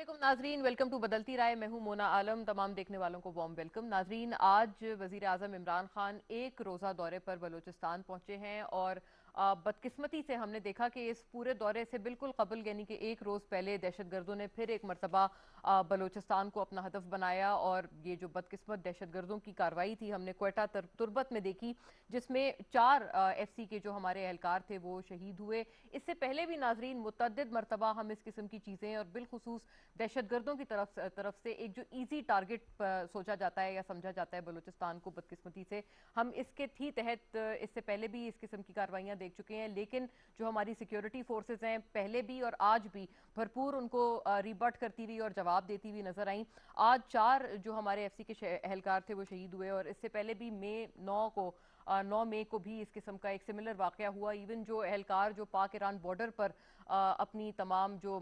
अस्सलामुअलैकुम नाजरीन, welcome to बदलती राय। मैं हूं मोना आलम। तमाम देखने वालों को वार्म वेलकम। नाजरीन, आज वजीर आजम इमरान खान एक रोज़ा दौरे पर बलूचिस्तान पहुंचे हैं और बदकिस्मती से हमने देखा कि इस पूरे दौरे से बिल्कुल कबल यानी कि एक रोज़ पहले दहशतगर्दों ने फिर एक मरतबा बलूचिस्तान को अपना हदफ बनाया। और ये जो बदकिस्मत दहशतगर्दों की कार्रवाई थी हमने क्वेटा तुर्बत में देखी, जिसमें 4 FC के जो हमारे एहलकार थे वो शहीद हुए। इससे पहले भी नाजरीन मुतअद्दिद मरतबा हम इस किस्म की चीज़ें और बिलखुसूस दहशतगर्दों की तरफ से एक जो ईजी टारगेट सोचा जाता है या समझा जाता है बलूचिस्तान को, बदकिस्मती से हम इसके थी तहत इससे पहले भी इस किस्म की कार्रवाइयां देख चुके हैं। लेकिन जो हमारी सिक्योरिटी फोर्सेज हैं पहले भी और आज भी भरपूर उनको रिबट करती हुई और जवाब देती हुई नजर आई। आज 4 जो हमारे FC के एहलकार थे वो शहीद हुए और इससे पहले भी 9 मई को भी इस किस्म का एक सिमिलर वाकया हुआ। इवन जो एहलकार जो पाक ईरान बॉर्डर पर अपनी तमाम जो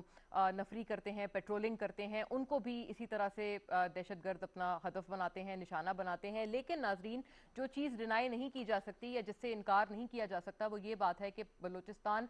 नफरी करते हैं, पेट्रोलिंग करते हैं, उनको भी इसी तरह से दहशतगर्द अपना हदफ बनाते हैं, निशाना बनाते हैं। लेकिन नाजरीन, जो चीज़ डिनाई नहीं की जा सकती या जिससे इनकार नहीं किया जा सकता वो ये बात है कि बलूचिस्तान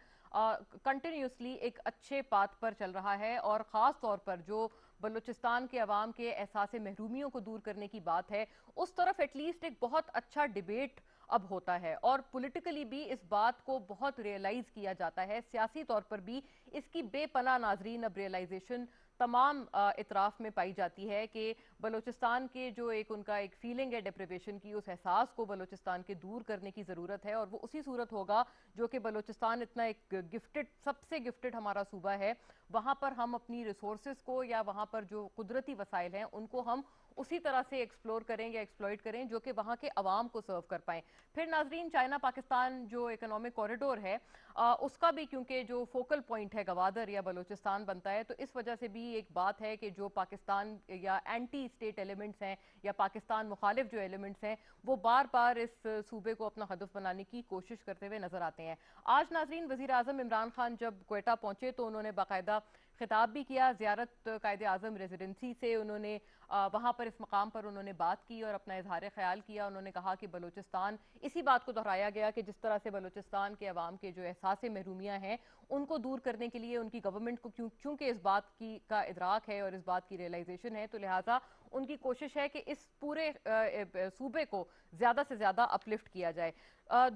कंटिन्यूसली एक अच्छे पाथ पर चल रहा है। और ख़ास तौर पर जो बलूचिस्तान के अवाम के एहसास महरूमियों को दूर करने की बात है, उस तरफ एटलीस्ट एक बहुत अच्छा डिबेट अब होता है और पॉलिटिकली भी इस बात को बहुत रियलाइज किया जाता है। सियासी तौर पर भी इसकी बेपनाह नाजरीन अब रियलाइजेशन तमाम इतराफ में पाई जाती है कि बलूचिस्तान के जो एक उनका एक फीलिंग है डिप्रिवेशन की, उस एहसास को बलूचिस्तान के दूर करने की ज़रूरत है। और वो उसी सूरत होगा जो कि बलूचिस्तान इतना एक गिफ्टेड, सबसे गिफ्टेड हमारा सूबा है, वहाँ पर हम अपनी रिसोर्सेज को या वहाँ पर जो कुदरती वसाइल हैं उनको हम उसी तरह से एक्सप्लोर करें या एक्सप्लॉइट करें जो कि वहाँ के अवाम को सर्व कर पाएं। फिर नाजरीन, चाइना पाकिस्तान जो इकोनॉमिक कॉरिडोर है उसका भी क्योंकि जो फोकल पॉइंट है गवादर या बलूचिस्तान बनता है, तो इस वजह से भी एक बात है कि जो पाकिस्तान या एंटी स्टेट एलिमेंट्स हैं या पाकिस्तान मुखालिफ जो एलिमेंट्स हैं वो बार बार इस सूबे को अपना हदफ बनाने की कोशिश करते हुए नजर आते हैं। आज नाजरीन वजीर आजम इमरान खान जब क्वेटा पहुंचे तो उन्होंने बाकायदा खिताब भी किया। ज़ियारत कायदे आज़म रेजिडेंसी से उन्होंने वहाँ पर इस मकाम पर उन्होंने बात की और अपना इजहार ख्याल किया। उन्होंने कहा कि बलूचिस्तान, इसी बात को दोहराया गया कि जिस तरह से बलूचिस्तान के अवाम के जो एहसास महरूमियाँ हैं उनको दूर करने के लिए उनकी गवर्नमेंट को चूंकि इस बात की का इदराक है और इस बात की रियलाइजेशन है, तो लिहाजा उनकी कोशिश है कि इस पूरे सूबे को ज़्यादा से ज़्यादा अपलिफ्ट किया जाए।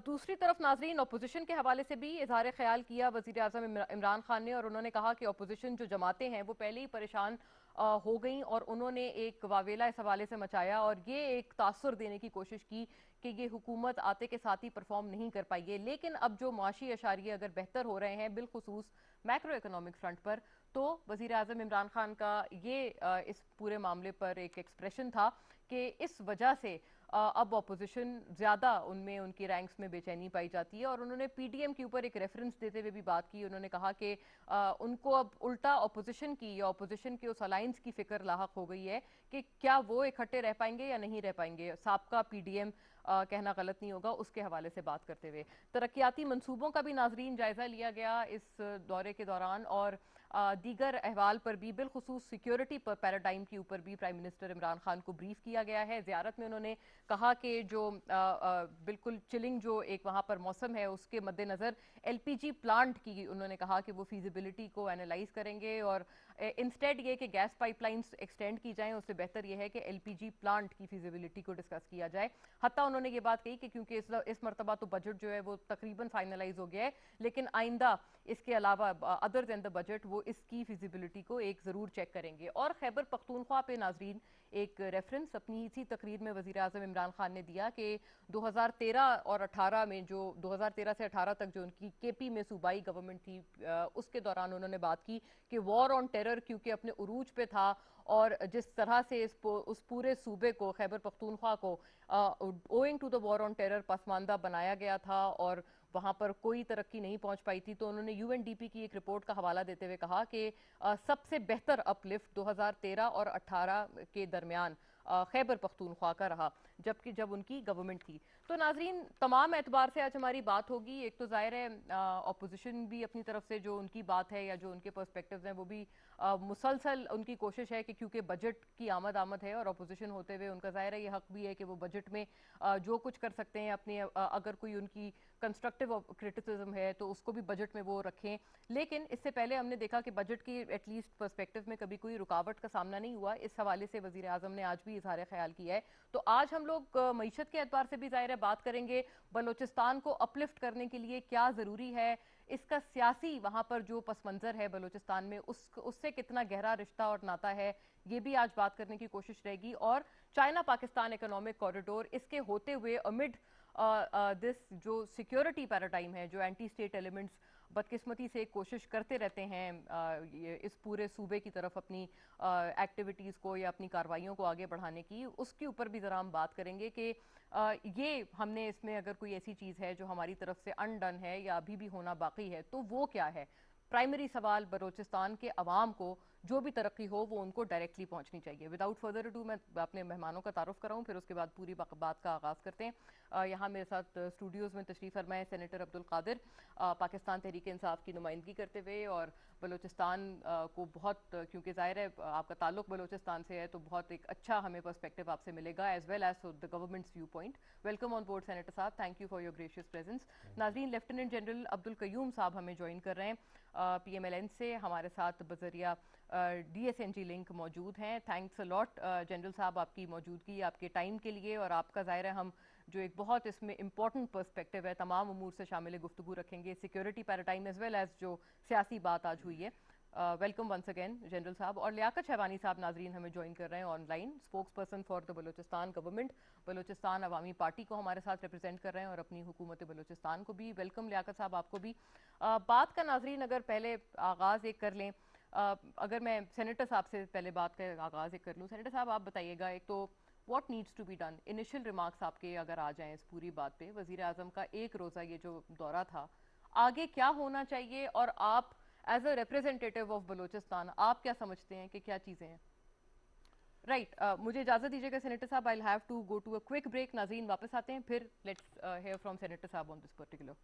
दूसरी तरफ नाजरीन, अपोजिशन के हवाले से भी इजहार ख्याल किया वज़ीर आज़म इमरान खान ने और उन्होंने कहा कि अपोजिशन जो जमातें हैं वो पहले ही परेशान हो गई और उन्होंने एक वावेला इस हवाले से मचाया और ये एक तासुर देने की कोशिश की कि ये हुकूमत आते के साथ ही परफॉर्म नहीं कर पाई है। लेकिन अब जो माशी अशारिये अगर बेहतर हो रहे हैं बिलखुसूस मैक्रो इकोनॉमिक फ्रंट पर, तो वज़ीर आज़म इमरान खान का ये इस पूरे मामले पर एक एक्सप्रेशन था कि इस वजह से अब अपोजिशन ज़्यादा उनमें उनकी रैंक्स में बेचैनी पाई जाती है। और उन्होंने PDM के ऊपर एक रेफरेंस देते हुए भी बात की। उन्होंने कहा कि उनको अब उल्टा अपोजिशन की या अपोजिशन के उस अलायंस की फिक्र लाहक हो गई है कि क्या वो इकट्ठे रह पाएंगे या नहीं रह पाएंगे। साबका PDM कहना गलत नहीं होगा, उसके हवाले से बात करते हुए तरक्याती मंसूबों का भी नाजरीन जायजा लिया गया इस दौरे के दौरान और दीगर अहवाल पर भी, बिलखुसूस सिक्योरिटी पर पैराडाइम के ऊपर भी प्राइम मिनिस्टर इमरान खान को ब्रीफ किया गया है। ज़ियारत में उन्होंने कहा कि जो बिल्कुल चिलिंग जो एक वहाँ पर मौसम है उसके मद्देनज़र LPG प्लांट की उन्होंने कहा कि वो फीजिबिलिटी को एनालाइज करेंगे और इंस्टेड ये कि गैस पाइपलाइंस एक्सटेंड की जाएं, उससे बेहतर यह है कि LPG प्लांट की फीजिबिलिटी को डिस्कस किया जाए। हत्ता उन्होंने ये बात कही कि क्योंकि इस मरतबा तो बजट जो है वो तकरीबन फाइनलाइज हो गया है, लेकिन आइंदा इसके अलावा अदर देन द बजट वो इसकी फिजिबिलिटी को एक ज़रूर चेक करेंगे। और खैबर पख्तूनख्वा पे नाजरीन एक रेफरेंस अपनी इसी तकरीर में वज़ीर आज़म इमरान खान ने दिया कि 2013 और 18 में जो 2013 से 18 तक जो उनकी KP में सूबाई गवर्नमेंट थी उसके दौरान उन्होंने बात की कि वॉर ऑन टेरर क्योंकि अपने उरूज पे था और जिस तरह से उस पूरे सूबे को, खैबर पख्तूनख्वा को owing to the war on terror पसमानदा बनाया गया था और वहां पर कोई तरक्की नहीं पहुंच पाई थी। तो उन्होंने UNDP की एक रिपोर्ट का हवाला देते हुए कहा कि सबसे बेहतर अपलिफ्ट 2013 और 18 के दरमियान खैबर पख्तूनख्वा का रहा, जबकि जब उनकी गवर्नमेंट थी। तो नाजरीन, तमाम एतबार से आज हमारी बात होगी। एक तो जाहिर है अपोजिशन भी अपनी तरफ से जो उनकी बात है या जो उनके पर्सपेक्टिव्स हैं वो भी मुसलसल उनकी कोशिश है कि क्योंकि बजट की आमद है और अपोजिशन होते हुए उनका जाहिर है ये हक भी है कि वो बजट में जो कुछ कर सकते हैं अपनी अगर कोई उनकी कंस्ट्रक्टिव क्रिटिसिज्म है तो उसको भी बजट में वो रखें, लेकिन इससे पहले हमने देखा कि बजट की एटलीस्ट पर्सपेक्टिव में कभी कोई रुकावट का सामना नहीं हुआ। इस हवाले से वज़ीर आज़म ने आज भी इजहार ख्याल किया है। तो आज हम लोग मईशत के एतबार से भी ज़ाहिर है बात करेंगे, बलूचिस्तान को अपलिफ्ट करने के लिए क्या ज़रूरी है, इसका सियासी वहाँ पर जो पस मंज़र है बलूचिस्तान में उससे कितना गहरा रिश्ता और नाता है, ये भी आज बात करने की कोशिश रहेगी। और चाइना पाकिस्तान इकोनॉमिक कॉरिडोर, इसके होते हुए अमिड दिस जो सिक्योरिटी पैराडाइम है, जो एंटी स्टेट एलिमेंट्स बदकिस्मती से कोशिश करते रहते हैं इस पूरे सूबे की तरफ अपनी एक्टिविटीज़ को या अपनी कार्रवाइयों को आगे बढ़ाने की, उसके ऊपर भी ज़रा हम बात करेंगे कि ये हमने इसमें अगर कोई ऐसी चीज़ है जो हमारी तरफ से अनडन है या अभी भी होना बाकी है तो वो क्या है। प्राइमरी सवाल बलूचिस्तान के अवाम को जो भी तरक्की हो वो उनको डायरेक्टली पहुंचनी चाहिए। विदाउट फर्दर अडू मैं अपने मेहमानों का तारुफ कराऊं, फिर उसके बाद पूरी बात का आगाज़ करते हैं। यहाँ मेरे साथ स्टूडियोज़ में तशरीफ़ फरमाए सेनेटर अब्दुल कादिर, पाकिस्तान तहरीक इंसाफ की नुमाइंदगी करते हुए, और बलूचिस्तान को बहुत, क्योंकि ज़ाहिर है आपका ताल्लुक बलूचिस्तान से है तो बहुत एक अच्छा हमें पर्सपेक्टिव आपसे मिलेगा as well as the government's view point. Welcome on board senator साहब, thank you for your gracious presence. नाज़रीन, लेफ्टिनेंट जनरल अब्दुल कयूम साहब हमें ज्वाइन कर रहे हैं PMLN से, हमारे साथ बजरिया DSNG लिंक मौजूद हैं। थैंक्स अ लॉट जनरल साहब आपकी मौजूदगी, आपके टाइम के लिए, और आपका ज़ाहिर है हम जो एक बहुत इसमें इंपॉर्टेंट पर्सपेक्टिव है तमाम उमूर से शामिल गुफ्तगू रखेंगे, security paradigm as well as जो सियासी बात आज हुई है। वेलकम वंस अगेन जनरल साहब। और लियाकत शहवानी साहब नाजरीन हमें ज्वाइन कर रहे हैं online, spokes person for the Balochistan government, Balochistan Awami party को हमारे साथ रिप्रेजेंट कर रहे हैं और अपनी हुकूमत बलूचिस्तान को भी। वेलकम लियाकत साहब आपको भी। बात का नाजरीन अगर पहले आगाज़ एक कर लें, अगर मैं सेनेटर साहब से पहले बात का आगाज़ एक कर लूँ, सेनेटर साहब आप बताइएगा, एक तो what needs to be done, initial remarks आपके अगर आ जाएं इस पूरी बात पे, वज़ीर आज़म का एक रोज़ा ये जो दौरा था, आगे क्या होना चाहिए, और आप as a representative of Balochistan आप क्या समझते हैं कि क्या चीज़ें हैं। राइट, मुझे इजाज़त दीजिएगा सेनेटर साहब, I will have to go to a quick break. नाज़रीन वापस आते हैं, फिर लेट्स हेयर फ्रॉम सेनेटर साहब on this particular.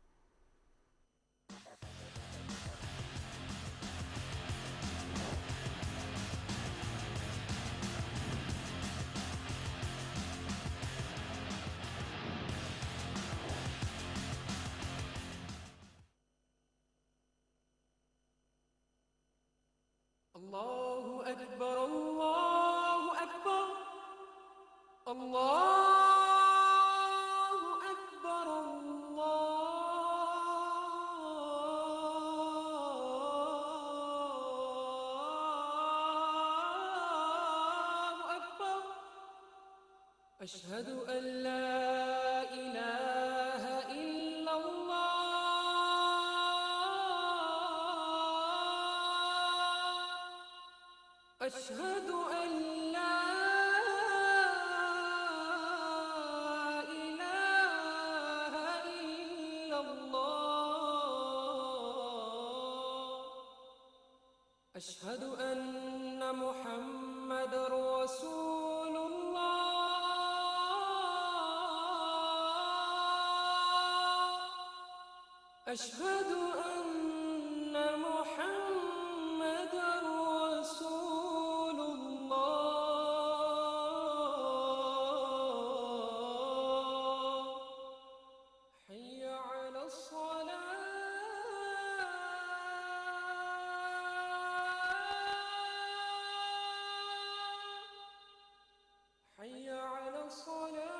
Allahu Akbar, Allahu Akbar, Allahu Akbar, Allahu Akbar. Ashhadu an la ilaha illallah. أشهد أن لا إله إلا الله. أشهد أن محمد رسول الله. أشهد أن محمد رسول الله. حي على الصلاة. حي على الصلاة.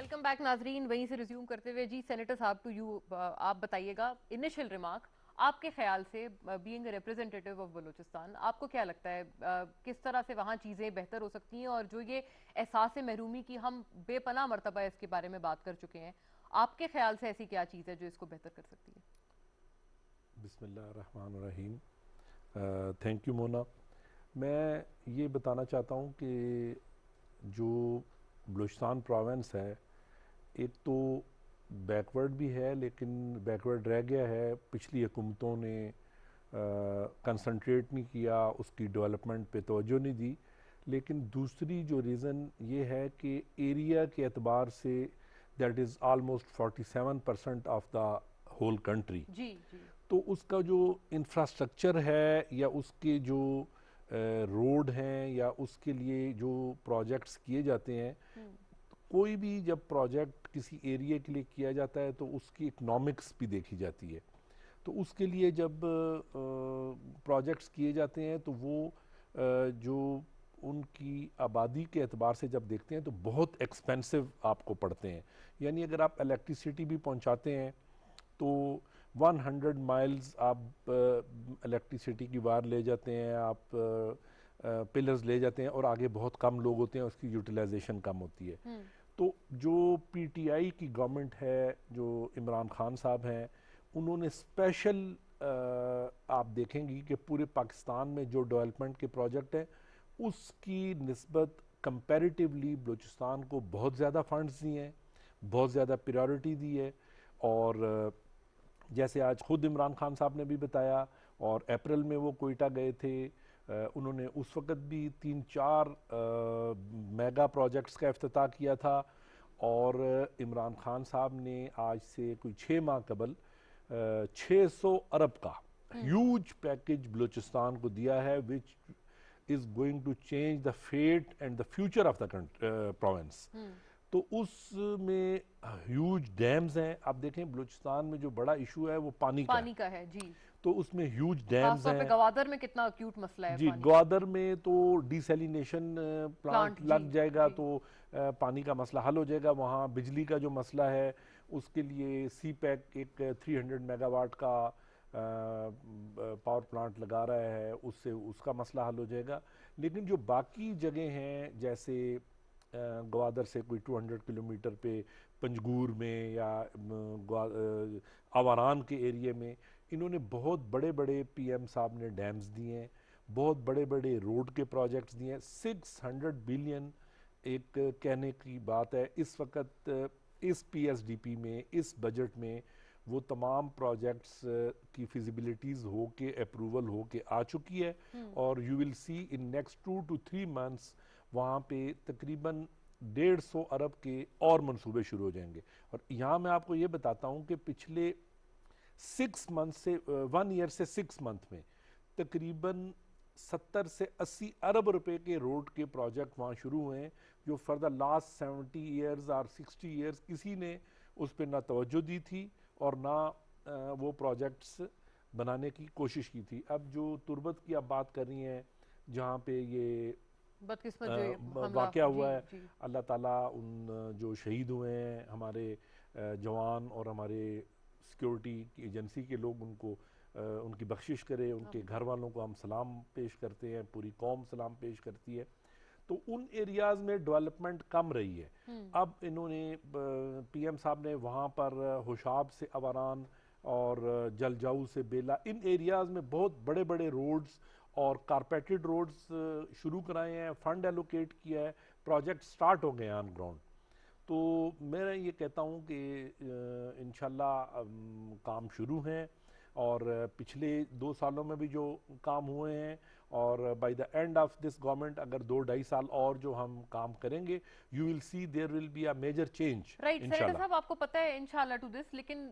वेलकम बैक नाजरीन। वहीं से रिज्यूम करते हुए जी सेनेटर साहब टू यू, आप बताइएगा इनिशियल रिमार्क आपके ख्याल से बीइंग रिप्रेजेंटेटिव ऑफ बलूचिस्तान आपको क्या लगता है किस तरह से वहाँ चीज़ें बेहतर हो सकती हैं, और जो ये एहसास महरूमी की हम बेपनाह मरतबा इसके बारे में बात कर चुके हैं, आपके ख्याल से ऐसी क्या चीज़ है जो इसको बेहतर कर सकती है? बिस्मिल्लाहिर्रहमानिर्रहीम। Thank you Mona. मैं ये बताना चाहता हूँ कि जो बलूचिस्तान प्रोविंस है, एक तो बैकवर्ड भी है, लेकिन बैकवर्ड रह गया है। पिछली हुकूमतों ने कंसंट्रेट नहीं किया, उसकी डेवलपमेंट पे तवज्जो नहीं दी। लेकिन दूसरी जो रीज़न ये है कि एरिया के एतबार से that is almost 47% of the whole country. जी जी। तो उसका जो इंफ्रास्ट्रक्चर है या उसके जो रोड हैं या उसके लिए जो प्रोजेक्ट्स किए जाते हैं, कोई भी जब प्रोजेक्ट किसी एरिया के लिए किया जाता है तो उसकी इकनॉमिक्स भी देखी जाती है। तो उसके लिए जब प्रोजेक्ट्स किए जाते हैं तो वो जो उनकी आबादी के एतबार से जब देखते हैं तो बहुत एक्सपेंसिव आपको पड़ते हैं। यानी अगर आप इलेक्ट्रिसिटी भी पहुंचाते हैं तो 100 माइल्स आप इलेक्ट्रिसिटी की वायर ले जाते हैं, आप पिलर्स ले जाते हैं, और आगे बहुत कम लोग होते हैं, उसकी यूटिलाइजेशन कम होती है। तो जो पीटीआई की गवर्नमेंट है, जो इमरान खान साहब हैं, उन्होंने स्पेशल आप देखेंगी कि पूरे पाकिस्तान में जो डेवलपमेंट के प्रोजेक्ट हैं उसकी निस्बत कंपैरेटिवली बलूचिस्तान को बहुत ज़्यादा फंड्स दिए हैं, बहुत ज़्यादा प्रायोरिटी दी है। और जैसे आज खुद इमरान खान साहब ने भी बताया, और अप्रैल में वो कोयटा गए थे, उन्होंने उस वक्त भी 3-4 मेगा प्रोजेक्ट्स का इफ्तिताह किया था। और इमरान खान साहब ने आज से कोई 6 माह कबल 600 अरब का ह्यूज पैकेज बलूचिस्तान को दिया है, which is going to change the fate and the future of the province. तो उसमें ह्यूज डैम्स हैं। आप देखें बलूचिस्तान में जो बड़ा इशू है वो पानी का है जी। तो उसमें ह्यूज डैम्स हैं। गवादर में कितना अक्यूट मसला है जी, गवादर में तो डिसैलिनेशन प्लांट लग जाएगा तो पानी का मसला हल हो जाएगा। वहाँ बिजली का जो मसला है उसके लिए सी पैक एक 300 मेगावाट का पावर प्लांट लगा रहा है, उससे उसका मसला हल हो जाएगा। लेकिन जो बाकी जगह हैं, जैसे गवादर से कोई 200 किलोमीटर पे पंजगूर में या आवारान के एरिया में, इन्होंने बहुत बड़े बड़े पीएम साहब ने डैम्स दिए हैं, बहुत बड़े बड़े रोड के प्रोजेक्ट्स दिए हैं। 600 बिलियन एक कहने की बात है। इस वक्त इस पीएसडीपी में, इस बजट में वो तमाम प्रोजेक्ट्स की फिजिबिलिटीज़ हो के अप्रूवल हो के आ चुकी है। और you will C in next 2 to 3 months वहाँ पे तकरीबन 150 अरब के और मंसूबे शुरू हो जाएंगे। और यहाँ मैं आपको ये बताता हूँ कि पिछले 6 मंथ से 1 ईयर से 6 मंथ में तकरीबन 70 से 80 अरब रुपए के रोड के प्रोजेक्ट वहाँ शुरू हुए हैं, जो फॉर द लास्ट 70 ईयर्स और 60 ईयर्स किसी ने उस पर ना तवज्जो दी थी और ना वो प्रोजेक्ट्स बनाने की कोशिश की थी। अब जो तुर्बत की आप बात कर रही हैं, जहाँ पे ये वाक़या हुआ है, अल्लाह ताला उन जो शहीद हुए हैं हमारे जवान और हमारे सिक्योरिटी की एजेंसी के लोग, उनको उनकी बख्शिश करे, उनके घर वालों को हम सलाम पेश करते हैं, पूरी कौम सलाम पेश करती है। तो उन एरियाज में डेवलपमेंट कम रही है। अब इन्होंने पीएम साहब ने वहाँ पर होशाब से अवारान और जलजाऊ से बेला, इन एरियाज में बहुत बड़े बड़े रोड्स और कारपेटेड रोड्स शुरू कराए हैं, फंड एलोकेट किया है, प्रोजेक्ट स्टार्ट हो गए हैं ऑन ग्राउंड। तो मैं ये कहता हूँ कि इंशाल्लाह काम शुरू हैं, और पिछले 2 सालों में भी जो काम हुए हैं, और by the end of this government अगर 2-2.5 साल और जो हम काम करेंगे, you will see there will be a major change. Right senator साहब, आपको पता है इंशाल्लाह टू दिस, लेकिन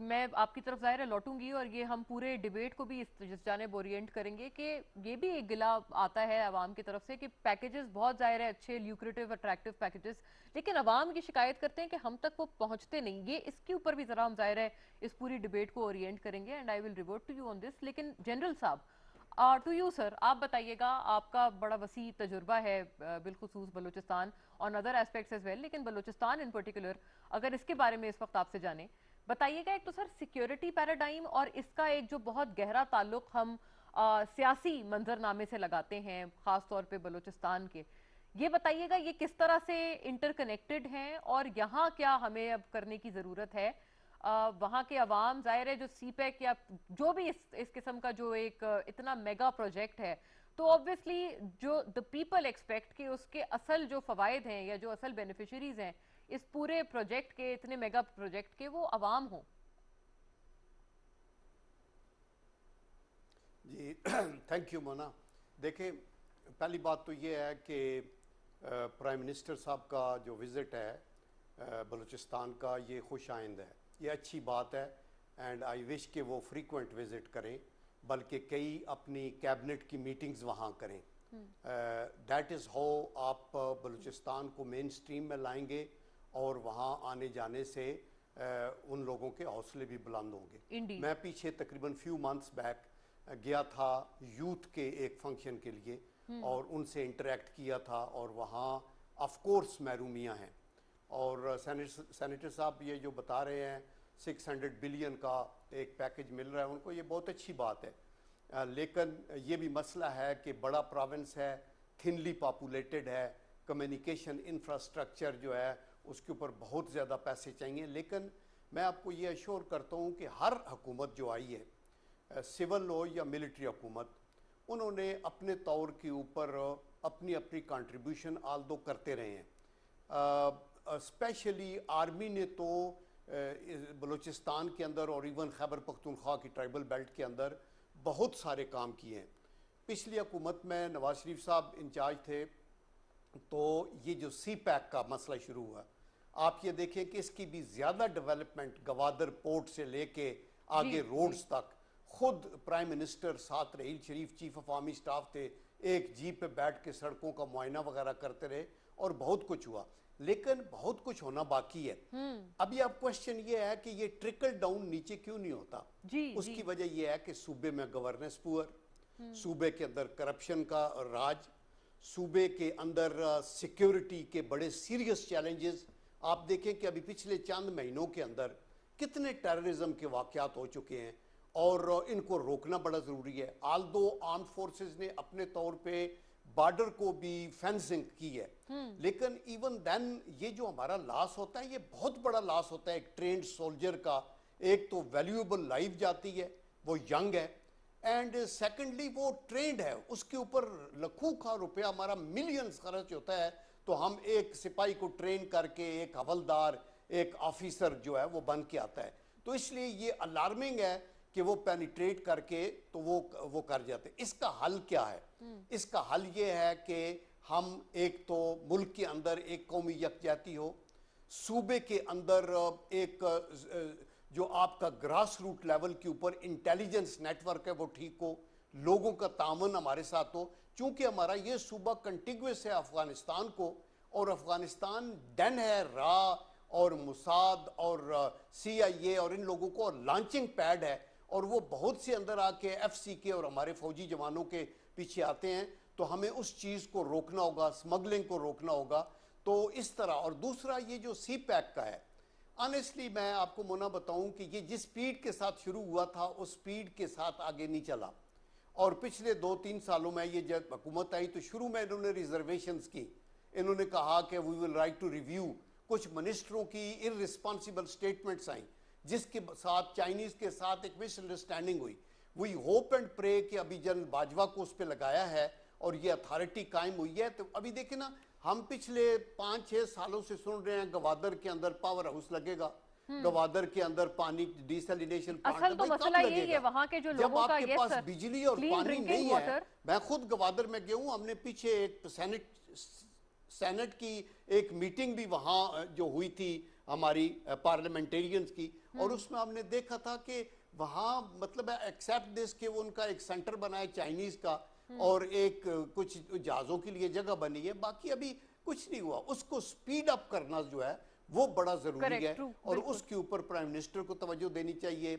मैं आपकी तरफ ज़ाहिर है लौटूंगी और ये हम पूरे डिबेट को भी इस जानिब ओरिएंट करेंगे कि ये भी एक गिला आता है अवाम की तरफ से कि पैकेजेस बहुत ज़ाहिर है अच्छे, ल्यूक्रेटिव, अट्रैक्टिव पैकेजेस, लेकिन अवाम की शिकायत करते हैं कि हम तक वो पहुंचते नहीं। ये इसके ऊपर भी ज़रा हम ज़ाहिर है इस पूरी डिबेट को ओरिएंट करेंगे, and I will revert to you on this. लेकिन जनरल साहब, टू यू सर, आप बताइएगा, आपका बड़ा वसी तजुर्बा है बिलखुसूस बलूचिस्तान और अदर एस्पेक्ट्स एज वेल, लेकिन बलूचिस्तान इन पर्टिकुलर अगर इसके बारे में इस वक्त आपसे जाने, बताइएगा एक तो सर सिक्योरिटी पैराडाइम और इसका एक जो बहुत गहरा ताल्लुक हम सियासी मंजरनामे से लगाते हैं खास तौर पे बलूचिस्तान के, ये बताइएगा ये किस तरह से इंटरकनेक्टेड हैं और यहाँ क्या हमें अब करने की ज़रूरत है। वहाँ के अवाम, जाहिर है जो सीपैक या जो भी इस किस्म का जो एक इतना मेगा प्रोजेक्ट है, तो ऑब्वियसली जो द पीपल एक्सपेक्ट कि उसके असल जो फवायद हैं या जो असल बेनिफिशरीज हैं इस पूरे प्रोजेक्ट के, इतने मेगा प्रोजेक्ट के, वो अवाम हो। जी थैंक यू मोना। देखें, पहली बात तो ये है कि प्राइम मिनिस्टर साहब का जो विज़िट है बलूचिस्तान का, ये खुश आइंद है, ये अच्छी बात है एंड आई विश कि वो फ्रीक्वेंट विज़िट करें, बल्कि कई अपनी कैबिनेट की मीटिंग्स वहाँ करें। दैट इज़ हाउ आप बलूचिस्तान को मेन स्ट्रीम में लाएंगे और वहाँ आने जाने से उन लोगों के हौसले भी बुलंद होंगे। मैं पीछे तकरीबन फ्यू मंथ्स बैक गया था यूथ के एक फंक्शन के लिए और उनसे इंटरेक्ट किया था, और वहाँ ऑफ कोर्स महरूमियाँ हैं। और सेनेटर साहब ये जो बता रहे हैं 600 बिलियन का एक पैकेज मिल रहा है उनको, ये बहुत अच्छी बात है, लेकिन ये भी मसला है कि बड़ा प्रोविंस है, थिनली पॉपुलेटेड है, कम्युनिकेशन इंफ्रास्ट्रक्चर जो है उसके ऊपर बहुत ज़्यादा पैसे चाहिए। लेकिन मैं आपको ये अश्योर करता हूँ कि हर हुकूमत जो आई है, सिविल हो या मिलिट्री हुकूमत, उन्होंने अपने तौर के ऊपर अपनी अपनी कंट्रीब्यूशन आल्दो करते रहे हैं। स्पेशली आर्मी ने तो बलूचिस्तान के अंदर और इवन खैबर पख्तूनख्वा की ट्राइबल बेल्ट के अंदर बहुत सारे काम किए हैं। पिछली हुकूमत में नवाज शरीफ साहब इंचार्ज थे, तो ये जो सी पैक का मसला शुरू हुआ, आप ये देखें कि इसकी भी ज़्यादा डेवलपमेंट गवादर पोर्ट से लेके आगे रोड्स तक, खुद प्राइम मिनिस्टर साथ रहील शरीफ चीफ ऑफ आर्मी स्टाफ थे, एक जीप पे बैठ के सड़कों का मुआयना वगैरह करते रहे और बहुत कुछ हुआ, लेकिन बहुत कुछ होना बाकी है। अभी आप क्वेश्चन ये है कि ये ट्रिकल डाउन नीचे क्यों नहीं होता? उसकी वजह ये है कि सूबे में गवर्नेंस पुअर, सूबे के अंदर करप्शन का राज, सूबे के अंदर सिक्योरिटी के बड़े सीरियस चैलेंजेस। आप देखें कि अभी पिछले चंद महीनों के अंदर कितने टेररिज्म के वाकयात हो चुके हैं और इनको रोकना बड़ा ज़रूरी है। आल्दो आर्म फोर्सेस ने अपने तौर पे बॉर्डर को भी फेंसिंग की है, लेकिन इवन देन ये जो हमारा लॉस होता है, ये बहुत बड़ा लॉस होता है एक ट्रेंड सोल्जर का। एक तो वैल्यूएबल लाइफ जाती है, वो यंग है, एंड सेकेंडली वो ट्रेंड है, उसके ऊपर लाखों का रुपया, हमारा मिलियंस खर्च होता है, तो हम एक सिपाही को ट्रेन करके एक हवलदार, एक ऑफिसर जो है वो बन के आता है। तो इसलिए ये अलार्मिंग है कि वो पेनिट्रेट करके तो वो कर जाते। इसका हल क्या है? इसका हल ये है कि हम एक तो मुल्क के अंदर एक कौमी यकजहती हो, सूबे के अंदर एक जो आपका ग्रास रूट लेवल के ऊपर इंटेलिजेंस नेटवर्क है वो ठीक हो, लोगों का तामन हमारे साथ हो। चूंकि हमारा ये सूबा कंटिग्यूस है अफगानिस्तान को, और अफगानिस्तान डन है रा और मुसाद और CIA और इन लोगों को लॉन्चिंग पैड है, और वो बहुत से अंदर आके FCK और हमारे फौजी जवानों के पीछे आते हैं। तो हमें उस चीज़ को रोकना होगा, स्मगलिंग को रोकना होगा। तो इस तरह, और दूसरा ये जो सी पैक का है, ऑनेस्टली मैं आपको मोना बताऊं कि ये जिस स्पीड के साथ शुरू हुआ था उस स्पीड के साथ आगे नहीं चला, और पिछले 2-3 सालों में ये जब हुकूमत आई तो शुरू में इन्होंने रिजर्वेशंस की, इन्होंने कहा कि we will right to review. कुछ मिनिस्टरों की इररिस्पॉन्सिबल स्टेटमेंट्स आई जिसके साथ चाइनीज़ के साथ एक मिसअंडरस्टैंडिंग हुई। वी होप एंड प्रे कि अभी जनरल बाजवा को उस पर लगाया है और ये अथॉरिटी कायम हुई है। तो अभी देखें ना, हम पिछले 5-6 सालों से सुन रहे हैं गवादर के अंदर पावर हाउस लगेगा, गवादर के अंदर पानी डिसैलिनेशन प्लांट, असल तो मसला यही है वहाँ के जो जब लोगों का, आपके पास बिजली और पानी नहीं है। मैं खुद गवादर में गया हूँ, हमने पीछे एक सेनेट की एक मीटिंग भी वहाँ जो हुई थी हमारी पार्लियामेंटेरियंस की, और उसमें हमने देखा था कि वहाँ मतलब एक्सेप्ट दिस कि वो उनका एक सेंटर बना है चाइनीज का, और एक कुछ जहाज़ों के लिए जगह बनी है, बाकी अभी कुछ नहीं हुआ। उसको स्पीड अप करना जो है वो बड़ा ज़रूरी है, और उसके ऊपर प्राइम मिनिस्टर को तवज्जो देनी चाहिए,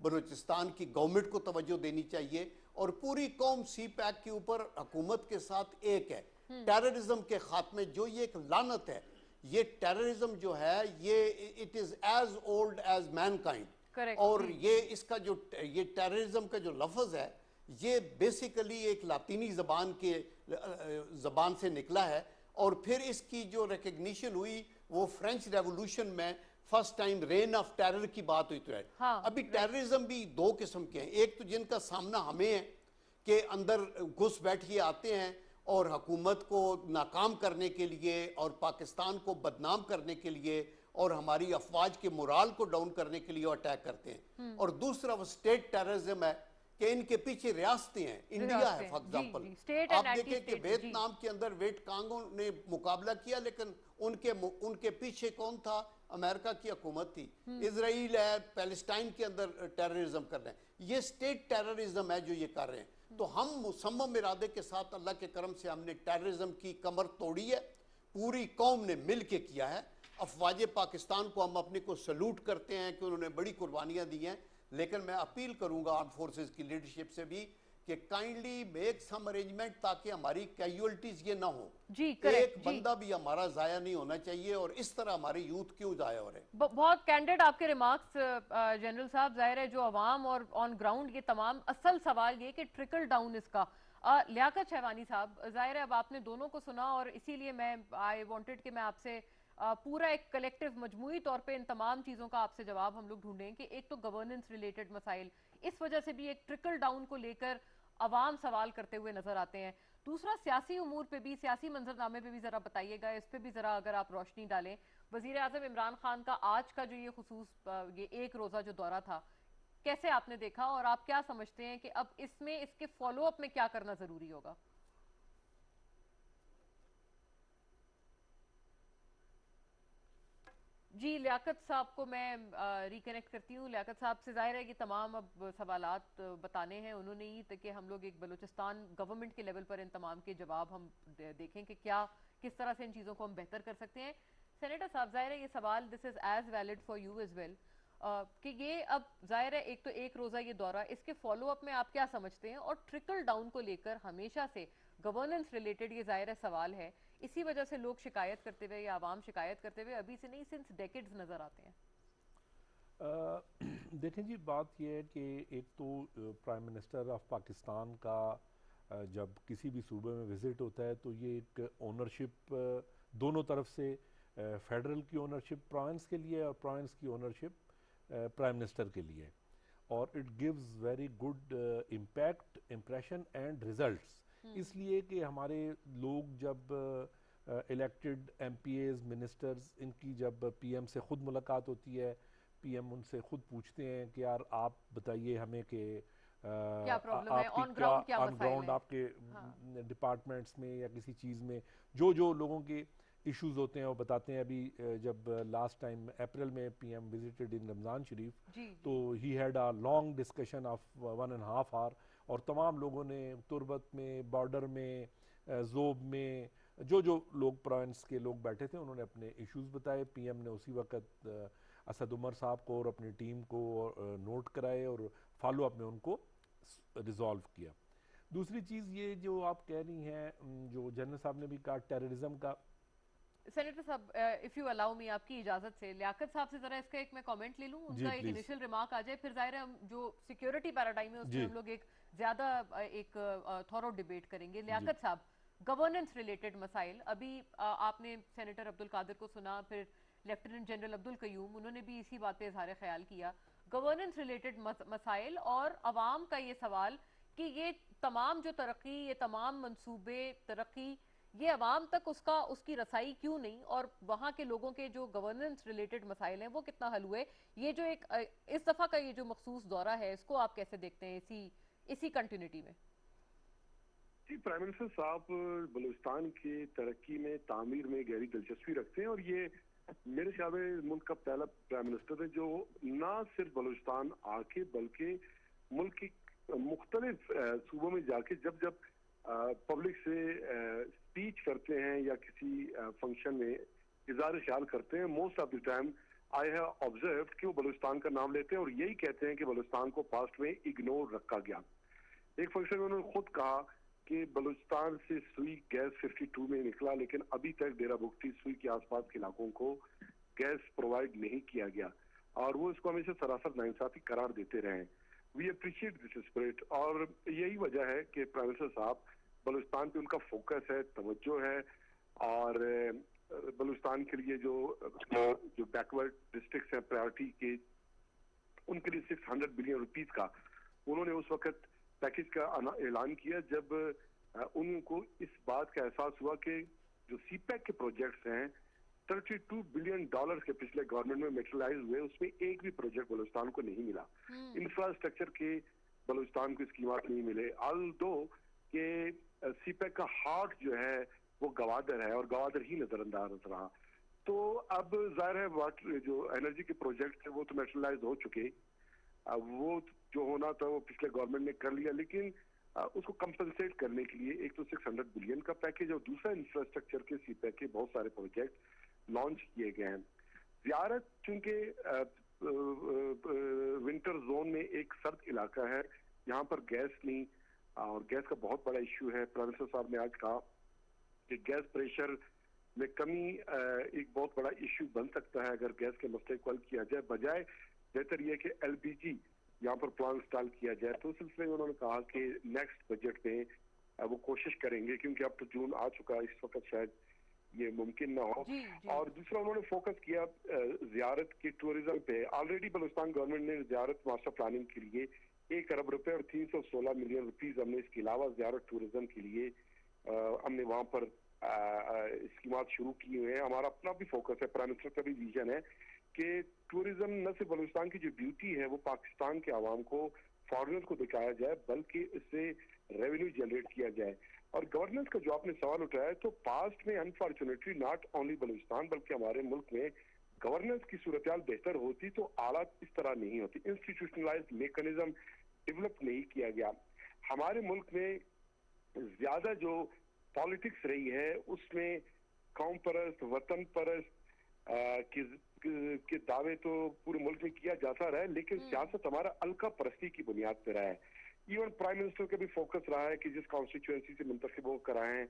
बलूचिस्तान की गवर्नमेंट को तवज्जो देनी चाहिए, اور پوری قوم سی پیک کے اوپر حکومت کے ساتھ ایک ہے. ٹیررزم کے خاتمے جو یہ ایک لعنت ہے, یہ ٹیررزم جو ہے یہ it is as old as mankind, اور یہ اس کا جو یہ ٹیررزم کا جو لفظ ہے یہ بیسیکلی ایک لاطینی زبان سے نکلا ہے, اور پھر اس کی جو ریکگنیشن ہوئی وہ فرینچ ریولوشن میں first time reign of terror کی بات ہوئی. تو ہے ابھی ٹیررزم بھی دو قسم کے ہیں, ایک تو جن کا سامنا ہمیں ہے کہ اندر گھس بیٹھیے آتے ہیں اور حکومت کو ناکام کرنے کے لیے اور پاکستان کو بدنام کرنے کے لیے اور ہماری افواج کے مورال کو ڈاؤن کرنے کے لیے اٹیک کرتے ہیں, اور دوسرا وہ اسٹیٹ ٹیررزم ہے کہ ان کے پیچھے ریاستیں ہیں, انڈیا ہے فار ایگزامپل. آپ دیکھیں کہ ویتنام کے اندر ویٹ کانگوں نے مقابلہ کیا, لیکن ان کے پیچھے کون تھا؟ امریکہ کی حکومت تھی. اسرائیل ہے پیلسٹائن کے اندر ٹیررزم کر رہے ہیں, یہ اسٹیٹ ٹیررزم ہے جو یہ کر رہے ہیں. تو ہم مصمم ارادے کے ساتھ اللہ کے کرم سے ہم نے ٹیررزم کی کمر توڑی ہے, پوری قوم نے مل کے کیا ہے. افواج پاکستان کو ہم اپنے کو سلوٹ کرتے ہیں کہ انہوں نے بڑی قربانیاں دی ہیں, لیکن میں اپیل کروں گا آرم فورسز کی لیڈرشپ سے بھی کہ کائنڈلی میک سم ارینجمنٹ تاکہ ہماری کیجوالٹیز یہ نہ ہوں. ایک بندہ بھی ہمارا ضائع نہیں ہونا چاہیے, اور اس طرح ہماری یوتھ کیوں ضائع ہو رہے ہیں. بہت کینڈیڈ آپ کے ریمارکس جنرل صاحب. ظاہر ہے جو عوام اور آن گراؤنڈ یہ تمام, اصل سوال یہ کہ ٹرکل ڈاؤن اس کا. لیاقت شہوانی صاحب, ظاہر ہے اب آپ نے دونوں کو سنا, اور اسی لیے میں آئی وانٹڈ کہ میں آپ سے پورا ایک کلیکٹیو مجموعی طور پہ ان تمام چیزوں کا آپ سے جواب ہم لوگ ڈھونڈیں کہ ایک تو گورننس ریلیٹڈ مسائل, اس وجہ سے بھی ایک ٹرکل ڈاؤن کو لے کر عوام سوال کرتے ہوئے نظر آتے ہیں. دوسرا سیاسی امور پہ بھی, سیاسی منظرنامے پہ بھی ذرا بتائیے گا, اس پہ بھی ذرا اگر آپ روشنی ڈالیں. وزیر اعظم عمران خان کا آج کا جو یہ خصوص یہ ایک روزہ جو دورہ تھا, کیسے آپ نے دیکھا, اور آپ کیا سمجھتے ہیں کہ اب اس میں اس کے فالو اپ میں کیا کرنا ضروری ہوگا؟ جی لیاقت صاحب کو میں ریکنیکٹ کرتی ہوں. لیاقت صاحب سے ظاہر ہے کہ تمام اب سوالات بتانے ہیں انہوں نے ہی, کہ ہم لوگ ایک بلوچستان گورنمنٹ کے لیول پر ان تمام کے جواب ہم دیکھیں کہ کیا کس طرح سے ان چیزوں کو ہم بہتر کر سکتے ہیں. سینیٹر صاحب, ظاہر ہے یہ سوال this is as valid for you as well, کہ یہ اب ظاہر ہے ایک تو ایک روزہ یہ دورہ, اس کے فالو اپ میں آپ کیا سمجھتے ہیں, اور ٹرکل ڈاؤن کو لے کر ہمیشہ سے گورننس ریلیٹڈ یہ ظاہر ہے سوال ہے, اسی وجہ سے لوگ شکایت کرتے ہوئے یا عوام شکایت کرتے ہوئے ابھی سے نہیں سنس ڈیکیڈز نظر آتے ہیں. دیکھیں جی, بات یہ ہے کہ ایک تو پرائم منسٹر آف پاکستان کا جب کسی بھی صوبے میں وزٹ ہوتا ہے تو یہ ایک اونرشپ دونوں طرف سے, فیڈرل کی اونرشپ پروونس کے لیے اور پروونس کی اونرشپ پرائم منسٹر کے لیے, اور it gives very good impact, impression and results. اس لیے کہ ہمارے لوگ جب elected M P As, ministers, ان کی جب پی ایم سے خود ملاقات ہوتی ہے, پی ایم ان سے خود پوچھتے ہیں کہ یار آپ بتائیے ہمیں کہ کیا پرابلم ہے, آن گراؤنڈ آپ کے ڈپارٹمنٹس میں یا کسی چیز میں جو لوگوں کے ایشوز ہوتے ہیں وہ بتاتے ہیں. ابھی جب لاسٹ ٹائم اپریل میں پی ایم وزٹڈ ان رمضان شریف, تو he had a long discussion of 1.5 hour, اور تمام لوگوں نے تربت میں, بارڈر میں, زوب میں, جو لوگ پروونس کے لوگ بیٹھے تھے انہوں نے اپنے ایشوز بتائے. پی ایم نے اسی وقت اسد عمر صاحب کو اور اپنی ٹیم کو نوٹ کرائے اور فالو اپ میں ان کو ریزالو کیا. دوسری چیز یہ جو آپ کہہ رہی ہیں, جو جنرل صاحب نے بھی کہا ٹیررزم کا. سینیٹر صاحب اف یو الاؤ می, آپ کی اجازت سے لیاقت صاحب سے ذرا اس کا ایک میں کامنٹ لے لوں, ان کا ایک انیشل ریمارک آ جائے, پھر ظاہر ہے جو سیکیورٹی پیراڈائم ہے اس میں ہم لوگ ایک زیادہ ایک تھورو ڈیبیٹ کریں گے. لیاقت صاحب, گورننس ریلیٹڈ مسائل, ابھی آپ نے سینیٹر عبدالقادر کو سنا, پھر لیفٹیننٹ جنرل عبدالقیوم, انہوں نے بھی اسی بات پہ اظہار خیال کیا. گورننس ریلیٹڈ مسائل اور عوام کا یہ سوال کہ یہ تمام جو ترقی, یہ تمام منصوبے ترقی, یہ عوام تک اس کی رسائی کیوں نہیں, اور وہاں کے لوگوں کے جو گورننس ریلیٹڈ مسائل ہیں وہ کتنا حل ہوئے. یہ جو ایک اس دفعہ کا یہ جو مخصوص دورہ ہے, اس کو آپ کیسے دیکھتے ہیں اسی کنٹینیوٹی میں؟ جی, پرائم منسٹر صاحب بلوچستان کی ترقی میں, تعمیر میں گہری دلچسپی رکھتے ہیں, اور یہ میرے خیال میں ملک کا پہلا پرائم منسٹر ہے جو نہ صرف بلوچستان آ کے بلکہ ملک کی مختلف صوبوں میں جا کے جب پبلک سے اسپیچ کرتے ہیں یا کسی فنکشن میں اظہار خیال کرتے ہیں, most of the time I have observed کہ وہ بلوچستان کا نام لیتے ہیں اور یہی کہتے ہیں کہ بلوچستان کو پاسٹ میں اگنور رکھا گیا. एक फंक्शन में उन्होंने खुद कहा कि बलूचिस्तान से सुई गैस 52 में निकला, लेकिन अभी तक डेरा बुगटी सुई के आसपास के इलाकों को गैस प्रोवाइड नहीं किया गया, और वो इसको हमेशा सरासर नाइंसाफी करार देते रहे। वी अप्रिशिएट दिस स्पिरिट, और यही वजह है कि प्राइम मिनिस्टर साहब बलूचिस्तान पे उनका फोकस है, तवज्जो है, और बलूचिस्तान के लिए जो बैकवर्ड डिस्ट्रिक्ट्स हैं प्रायोरिटी के, उनके लिए 600 बिलियन रुपीस का उन्होंने उस वक्त पैकेज का ऐलान किया, जब उनको इस बात का एहसास हुआ कि जो सीपैक के प्रोजेक्ट्स हैं 32 बिलियन डॉलर के पिछले गवर्नमेंट में मेटेरियलाइज हुए, उसमें एक भी प्रोजेक्ट बलूचिस्तान को नहीं मिला। इंफ्रास्ट्रक्चर के बलूचिस्तान को स्कीमात नहीं मिले, ऑल्दो के सीपैक का हार्ट जो है वो गवादर है, और गवादर ही नजरअंदाज रहा। तो अब जाहिर है वाटर जो एनर्जी के प्रोजेक्ट है वो तो मेटेरियलाइज हो चुके, अब वो जो होना था वो पिछले गवर्नमेंट ने कर लिया, लेकिन उसको कंपनसेट करने के लिए एक तो 600 बिलियन का पैकेज और दूसरा इंफ्रास्ट्रक्चर के सीपैक के बहुत सारे प्रोजेक्ट लॉन्च किए गए हैं। ज़ियारत चूंकि विंटर जोन में एक सर्द इलाका है, यहाँ पर गैस नहीं, और गैस का बहुत बड़ा इश्यू है। प्राइम मिनिस्टर साहब ने आज कहा कि गैस प्रेशर में कमी एक बहुत बड़ा इश्यू बन सकता है अगर गैस के मसले को हल किया जाए, बजाय बेहतर यह कि LPG यहाँ पर प्लांट इंस्टॉल किया जाए। तो उस सिलसिले में उन्होंने कहा कि नेक्स्ट बजट में वो कोशिश करेंगे, क्योंकि अब तो जून आ चुका है, इस वक्त शायद ये मुमकिन ना हो। जी। और दूसरा उन्होंने फोकस किया ज़ियारत के टूरिज्म पे। ऑलरेडी बलूचिस्तान गवर्नमेंट ने ज़ियारत मास्टर प्लानिंग के लिए 1 अरब रुपए और 316 मिलियन रुपीस हमने इसके अलावा ज़ियारत टूरिज्म के लिए हमने वहाँ पर स्कीमात शुरू की हुए हैं। हमारा अपना भी फोकस है, प्राइम मिनिस्टर का भी विजन है कि टूरिज्म न सिर्फ बलूचिस्तान की जो ब्यूटी है वो पाकिस्तान के आवाम को, फॉरेनर्स को दिखाया जाए, बल्कि इससे रेवेन्यू जनरेट किया जाए। और गवर्नेंस का जो आपने सवाल उठाया, तो पास्ट में अनफॉर्चुनेटली नॉट ओनली बलूचिस्तान बल्कि हमारे मुल्क में गवर्नेंस की सूरत बेहतर होती तो हालात इस तरह नहीं होती। इंस्टीट्यूशनलाइज्ड मैकेनिज्म डेवलप नहीं किया गया। हमारे मुल्क में ज्यादा जो पॉलिटिक्स रही है उसमें कौम परस्त, वतन परस्त के दावे तो पूरे मुल्क में किया जाता रहा है, लेकिन सियासत हमारा अलका परस्ती की बुनियाद पर रहा है। इवन प्राइम मिनिस्टर का भी फोकस रहा है कि जिस कॉन्स्टिट्यूएंसी से मुंतखब हो कर आए हैं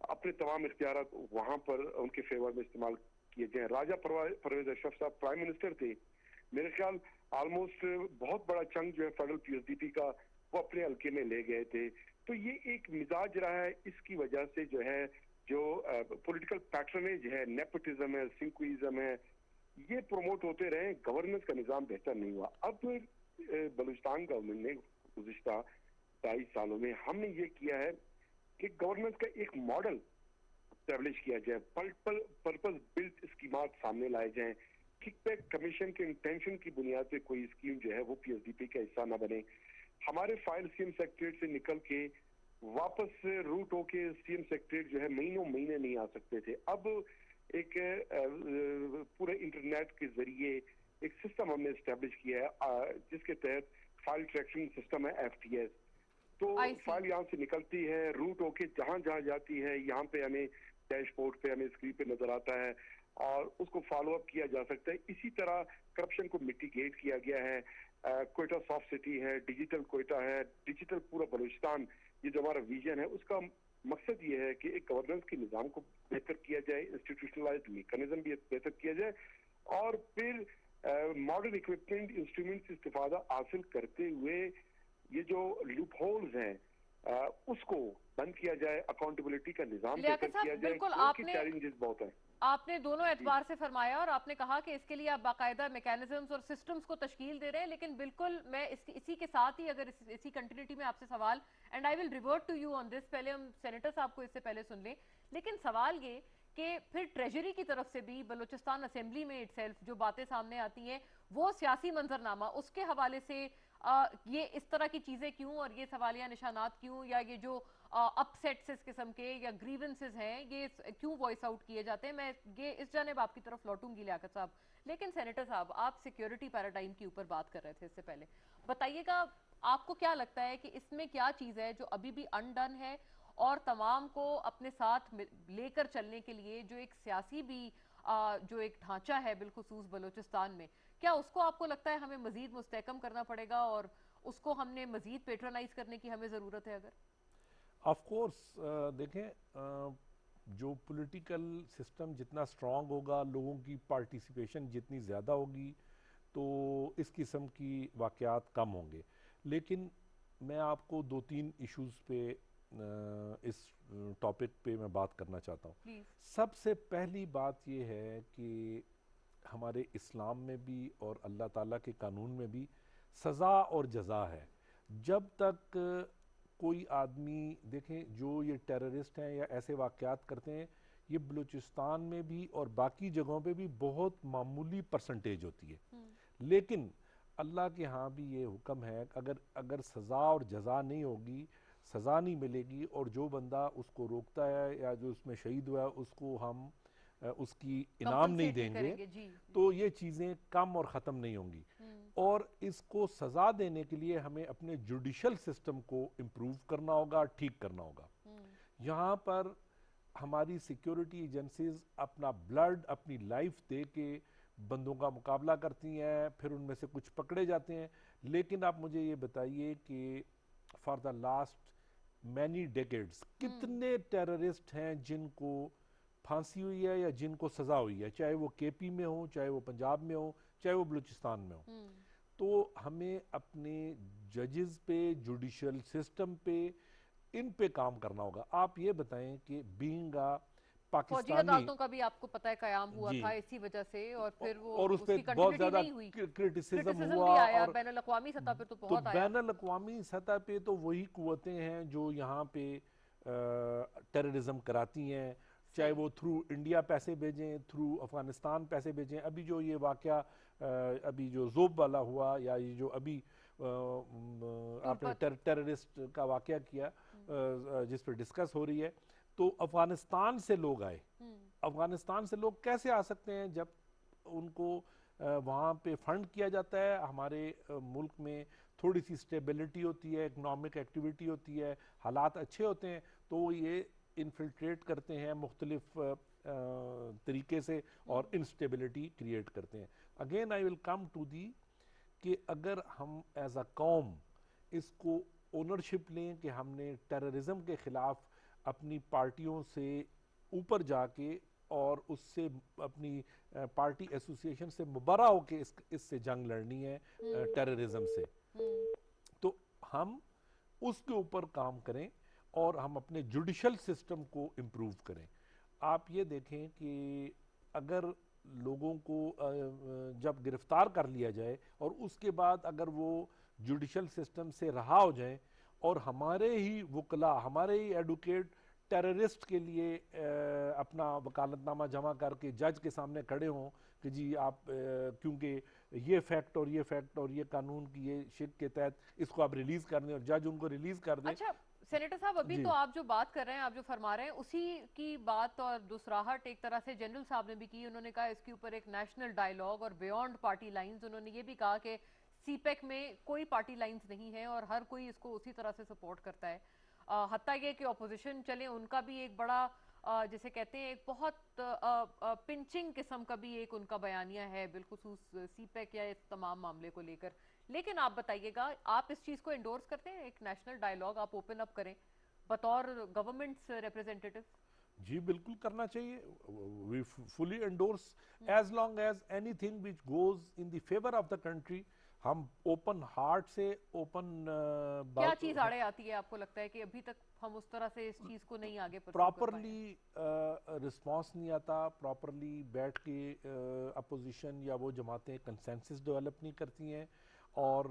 अपने तमाम इख्तियारात वहां पर उनके फेवर में इस्तेमाल किए जाए। राजा परवेज अशरफ साहब प्राइम मिनिस्टर थे, मेरे ख्याल ऑलमोस्ट बहुत बड़ा चंक जो है फेडरल PSDP का वो अपने हल्के में ले गए थे। तो ये एक मिजाज रहा है, इसकी वजह से जो है जो पॉलिटिकल पैटर्नेज है, नेपोटिज्म है, सिंक्विज्म है, ये प्रमोट होते रहे, गवर्नेंस का निजाम बेहतर नहीं हुआ। अब बलूचिस्तान गवर्नमेंट ने गुज़िश्ता 22 सालों में हमने ये किया है कि गवर्नेंस का एक मॉडल एस्टेब्लिश किया जाए, पर्पस बिल्ट स्कीमात सामने लाए जाएं, किकबैक कमीशन के इंटेंशन की बुनियाद पे कोई स्कीम जो है वो PSDP का हिस्सा ना बने। हमारे फाइल CM सेक्रेटरीट से निकल के वापस रूट होके CM सेक्रेटरीट जो है महीनों महीने नहीं आ सकते थे। अब एक पूरे इंटरनेट के जरिए एक सिस्टम हमने एस्टेब्लिश किया है जिसके तहत फाइल ट्रैकिंग सिस्टम है FTS। तो फाइल यहाँ से निकलती है, रूट होके जहाँ जहाँ जाती है, यहाँ पे हमें डैशबोर्ड पे हमें स्क्रीन पे नजर आता है और उसको फॉलो अप किया जा सकता है। इसी तरह करप्शन को मिटिगेट किया गया है। क्वेटा सॉफ्ट सिटी है, डिजिटल क्वेटा है, डिजिटल पूरा बलूचिस्तान, ये जो हमारा विजन है उसका मकसद ये है कि एक गवर्नेंस के निज़ाम को बेहतर किया जाए, इंस्टीट्यूशनलाइज्ड मैकेनिज्म भी बेहतर किया जाए, और फिर मॉडर्न इक्विपमेंट इंस्ट्रूमेंट से इस्तेफादा हासिल करते हुए ये जो लूप होल्स हैं उसको बंद किया जाए, अकाउंटेबिलिटी का निज़ाम बेहतर किया जाए, क्योंकि चैलेंजेस बहुत हैं। आपने दोनों एतबार से फरमाया और आपने कहा कि इसके लिए आप बाकायदा मैकेनिज्म्स और सिस्टम्स को तश्कील दे रहे हैं, लेकिन बिल्कुल मैं इसी के साथ ही अगर इसी कंटिन्यूटी में आपसे सवाल, and I will revert to you on this, पहले हम सेनेटर साहब को इससे पहले सुन लें, लेकिन सवाल ये कि फिर ट्रेजरी की तरफ से भी बलूचिस्तान असेंबली में इटसेल्फ जो बातें सामने आती हैं वो सियासी मंजरनामा, उसके हवाले से ये इस तरह की चीजें क्यों और ये सवालिया निशानात क्यों, या ये जो अपसेट्स इस किस्म के या ग्रीवेंसेस हैं ये क्यों वॉइस आउट किए जाते हैं? मैं ये इस जानिब आपकी तरफ लौटूंगी लियाकत साहब, लेकिन सेनेटर साहब आप सिक्योरिटी पैराडाइम के ऊपर बात कर रहे थे इससे पहले, बताइएगा आपको क्या लगता है कि इसमें क्या चीज है जो अभी भी अनडन है और तमाम को अपने साथ लेकर चलने के लिए जो एक सियासी भी जो एक ढांचा है बिलखुसूस बलूचिस्तान में, क्या उसको आपको लगता है हमें मजीद मुस्तहकम करना पड़ेगा और اس کو ہم نے مزید پیٹرنائز کرنے کی ہمیں ضرورت ہے اگر؟ آف کورس دیکھیں جو پولیٹیکل سسٹم جتنا سٹرونگ ہوگا، لوگوں کی پارٹیسپیشن جتنی زیادہ ہوگی، تو اس قسم کی واقعات کم ہوں گے. لیکن میں آپ کو 2-3 ایشوز پہ اس ٹاپک پہ میں بات کرنا چاہتا ہوں. پلیز. سب سے پہلی بات یہ ہے کہ ہمارے اسلام میں بھی اور اللہ تعالیٰ کے قانون میں بھی سزا اور جزا ہے. جب تک کوئی آدمی دیکھیں جو یہ ٹیررسٹ ہیں یا ایسے واقعات کرتے ہیں، یہ بلوچستان میں بھی اور باقی جگہوں پہ بھی بہت معمولی پرسنٹیج ہوتی ہے. لیکن اللہ کے ہاں بھی یہ حکم ہے اگر سزا اور جزا نہیں ہوگی، سزا نہیں ملے گی، اور جو بندہ اس کو روکتا ہے یا جو اس میں شہید ہوا ہے اس کو ہم اس کی انعام نہیں دیں گے، جی. تو یہ چیزیں کم اور ختم نہیں ہوں گی. اور اس کو سزا دینے کے لیے ہمیں اپنے جوڈیشل سسٹم کو امپروو کرنا ہوگا، ٹھیک کرنا ہوگا. یہاں پر ہماری سیکیورٹی ایجنسیز اپنا بلڈ، اپنی لائف دے کے بندوں کا مقابلہ کرتی ہیں، پھر ان میں سے کچھ پکڑے جاتے ہیں. لیکن آپ مجھے یہ بتائیے کہ for the last many decades کتنے ٹیررسٹ ہیں جن کو پھانسی ہوئی ہے یا جن کو سزا ہوئی ہے، چاہے وہ کے پی میں ہوں، چاہے وہ پنجاب میں ہوں، چاہے وہ بلوچستان میں ہوں. تو ہمیں اپنے ججز پہ، جوڈیشل سسٹم پہ، ان پہ کام کرنا ہوگا. آپ یہ بتائیں کہ بینگ فوجی پاکستانی، عدالتوں کا بھی آپ کو پتہ ہے قیام ہوا جی، تھا اسی وجہ سے، اور پھر وہ اور اس پہ کی بہت کنٹینیوٹی زیادہ نہیں ہوئی، کرٹیسزم کرٹیسزم ہوا. بھی آیا اور بین الاقوامی سطح پہ تو تو بہت آیا. بین الاقوامی سطح پہ تو وہی قوتیں ہیں جو یہاں پہ ٹیررزم کراتی ہیں، چاہے وہ تھرو انڈیا پیسے بھیجیں، تھرو افغانستان پیسے بھیجیں. ابھی جو یہ واقعہ ابھی جو زوب والا ہوا، یا یہ جو ابھی آپ نے ٹیررسٹ کا واقعہ کیا جس پہ ڈسکس ہو رہی ہے، تو افغانستان سے لوگ آئے. افغانستان سے لوگ کیسے آ سکتے ہیں جب ان کو وہاں پہ فنڈ کیا جاتا ہے؟ ہمارے ملک میں تھوڑی سی سٹیبلٹی ہوتی ہے، اکنامک ایکٹیویٹی ہوتی ہے، حالات اچھے ہوتے ہیں، تو یہ انفلٹریٹ کرتے ہیں مختلف طریقے سے اور انسٹیبلٹی کریٹ کرتے ہیں. Again I will come to the کہ اگر ہم ایز اے قوم اس کو اونرشپ لیں کہ ہم نے ٹیررزم کے خلاف اپنی پارٹیوں سے اوپر جا کے اور اس سے اپنی پارٹی ایسوسیشن سے مبرہ ہو کے اس سے جنگ لڑنی ہے ٹیررزم سے، تو ہم اس کے اوپر کام کریں اور ہم اپنے جوڈیشل سسٹم کو امپروو کریں. آپ یہ دیکھیں کہ اگر لوگوں کو جب گرفتار کر لیا جائے اور اس کے بعد اگر وہ جوڈیشل سسٹم سے رہا ہو جائیں، اور ہمارے ہی وکلاء، ہمارے ہی ایڈوکیٹ ٹیررسٹ کے لیے اپنا وکالت نامہ جمع کر کے جج کے سامنے کھڑے ہوں کہ جی آپ کیونکہ یہ فیکٹ اور یہ فیکٹ اور یہ قانون کی یہ شک کے تحت اس کو آپ ریلیز کر دیں، اور جج ان کو ریلیز کر دیں. اچھا سینیٹر صاحب، ابھی تو آپ جو بات کر رہے ہیں، آپ جو فرما رہے ہیں، اسی کی بات اور دوسراہٹ ایک طرح سے جنرل صاحب نے بھی کی. انہوں نے کہا اس کے اوپر ایک نیشنل ڈائیلاگ اور بیونڈ پارٹی لائنز. انہوں نے یہ بھی کہا کہ سی پیک میں کوئی پارٹی لائنز نہیں ہے اور ہر کوئی اس کو اسی طرح سے سپورٹ کرتا ہے. حتیٰ یہ کہ اپوزیشن چلے، ان کا بھی ایک بڑا جسے کہتے ہیں ایک بہت پنچنگ قسم کا بھی ایک ان کا بیانیہ ہے بالخصوص سی پیک یا اس تمام معاملے کو لے کر. لیکن آپ بتائیے گا، آپ اس چیز کو انڈورس کرتے ہیں، ایک نیشنل ڈائیلاگ آپ اوپن اپ کریں بطور گورنمنٹس ریپرزینٹیٹو؟ جی بالکل کرنا چاہیے. We fully endorse as long as anything which goes in the favour of the country. ہم اوپن ہارٹ سے اوپن کیا چیز آڑے آتی ہے آپ کو لگتا ہے کہ ابھی تک ہم اس طرح سے اس چیز کو نہیں آگے پرسو کر پائے؟ پراپرلی رسپانس نہیں آتا، پراپرلی بیٹھ کے اپوزیشن یا وہ جماعتیں کنسنسس ڈیولپ نہیں کرتی ہیں. اور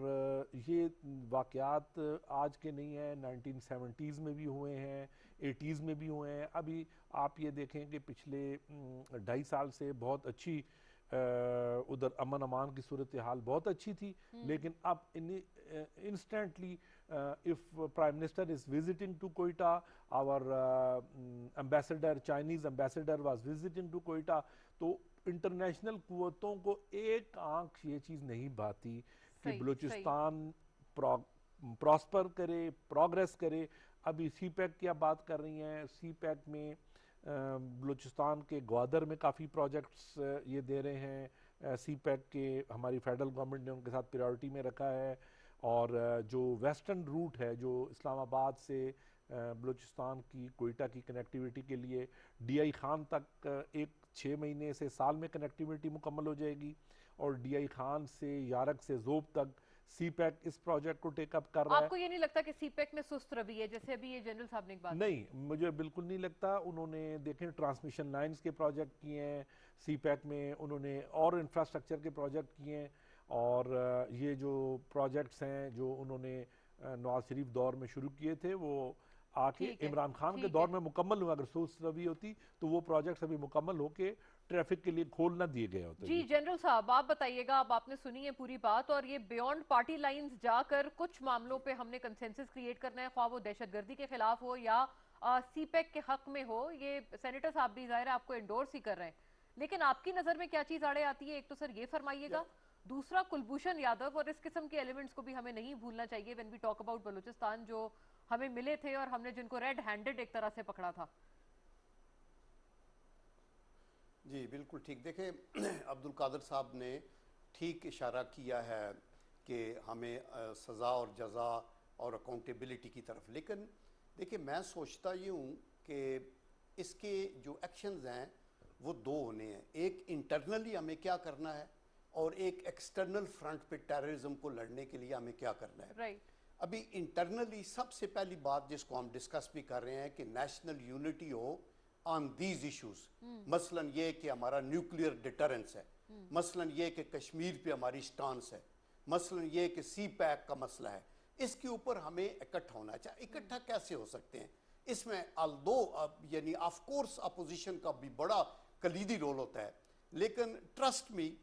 یہ واقعات آج کے نہیں ہیں، 1970s میں بھی ہوئے ہیں، 80s میں بھی ہوئے ہیں. ابھی آپ یہ دیکھیں کہ پچھلے 2.5 سال سے بہت اچھی ادھر امن امان کی صورتحال بہت اچھی تھی. لیکن اب instantly if Prime Minister is visiting to Quetta, our ambassador, Chinese ambassador was visiting to Quetta, تو انٹرنیشنل قوتوں کو ایک آنکھ یہ چیز نہیں بھاتی کہ بلوچستان پراسپر کرے، پروگریس کرے. ابھی سی پیک کی آپ بات کر رہی ہیں، سی پیک میں بلوچستان کے گوادر میں کافی پروجیکٹس یہ دے رہے ہیں سی پیک کے. ہماری فیڈرل گورنمنٹ نے ان کے ساتھ پریورٹی میں رکھا ہے. اور جو ویسٹرن روٹ ہے جو اسلام آباد سے بلوچستان کی کوئٹہ کی کنیکٹیویٹی کے لیے ڈی آئی خان تک ایک 6 مہینے سے سال میں کنیکٹیویٹی مکمل ہو جائے گی، اور ڈی آئی خان سے یارک سے زوب تک سی پیک اس پروجیکٹ کو ٹیک اپ کر رہا ہے۔ آپ کو یہ نہیں لگتا کہ سی پیک میں سست روی ہے، جیسے ابھی یہ جنرل صاحب نے ایک بات نہیں، مجھے بالکل نہیں لگتا۔ انہوں نے دیکھیں ٹرانسمیشن لائنز کے پروجیکٹ کیے ہیں سی پیک میں، انہوں نے اور انفراسٹرکچر کے پروجیکٹ کیے ہیں، اور یہ جو پروجیکٹس ہیں جو انہوں نے نواز شریف دور میں شروع کیے تھے وہ آ کے ٹھیک ہے، عمران خان کے ٹھیک دور ہے۔ میں مکمل ہوا۔ اگر سست روی ہوتی تو وہ پروجیکٹس ابھی مکمل ہو کے ٹریفک کے لیے کھول نہ دیے گئے ہوتے۔ جی جنرل صاحب آپ بتائیے گا، اب آپ نے سنی ہے پوری بات، اور یہ بیونڈ پارٹی لائنز جا کر کچھ معاملوں پہ ہم نے کنسنسس کریٹ کرنا ہے، خواہ وہ دہشت گردی کے خلاف ہو یا سی پیک کے حق میں ہو، یہ سینیٹر صاحب بھی ظاہر ہے آپ کو انڈورس ہی کر رہے ہیں، لیکن آپ کی نظر میں کیا چیز آڑے آتی ہے؟ ایک تو سر یہ فرمائیے گا، دوسرا کلبھوشن یادو اور اس قسم کے ایلیمنٹس کو بھی ہمیں نہیں بھولنا چاہیے when we talk about Balochistan, جو ہمیں ملے تھے اور ہم نے جن کو ریڈ ہینڈڈ ایک طرح سے پکڑا تھا۔ جی بالکل ٹھیک، دیکھیں عبد القادر صاحب نے ٹھیک اشارہ کیا ہے کہ ہمیں سزا اور جزا اور اکاؤنٹیبلٹی کی طرف، لیکن دیکھیں میں سوچتا یہ ہوں کہ اس کے جو ایکشنز ہیں وہ دو ہونے ہیں، ایک انٹرنلی ہمیں کیا کرنا ہے اور ایک ایکسٹرنل فرنٹ پہ ٹیررزم کو لڑنے کے لیے ہمیں کیا کرنا ہے۔ رائٹ، ابھی انٹرنلی سب سے پہلی بات جس کو ہم ڈسکس بھی کر رہے ہیں کہ national unity who on these issues, مثلاً یہ کہ ہمارا نیوکلیئر ڈیٹرنس ہے، مثلاً یہ کہ کشمیر پہ ہماری سٹانس ہے، مثلاً یہ کہ سی پیک کا مسئلہ ہے، اس کے اوپر ہمیں اکٹھا ہونا چاہیے۔ اکٹھا کیسے ہو سکتے ہیں؟ اس میں یعنی آف کورس اپوزیشن کا بھی بڑا کلیدی رول ہوتا ہے، لیکن ٹرسٹ می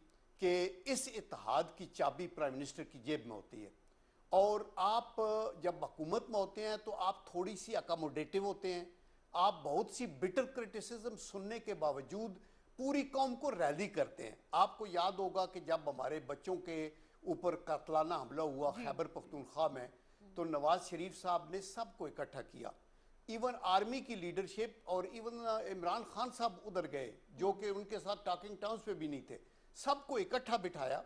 کہ اس اتحاد کی چابی پرائم منسٹر کی جیب میں ہوتی ہے، اور آپ جب حکومت میں ہوتے ہیں تو آپ تھوڑی سی اکاموڈیٹو ہوتے ہیں، آپ بہت سی بٹر کرٹیسزم سننے کے باوجود پوری قوم کو ریلی کرتے ہیں۔ آپ کو یاد ہوگا کہ جب ہمارے بچوں کے اوپر قاتلانہ حملہ ہوا خیبر پختونخوا میں، تو نواز شریف صاحب نے سب کو اکٹھا کیا، ایون آرمی کی لیڈرشپ، اور ایون عمران خان صاحب ادھر گئے جو کہ ان کے ساتھ ٹاکنگ ٹرمز پہ بھی نہیں تھے، سب کو اکٹھا بٹھایا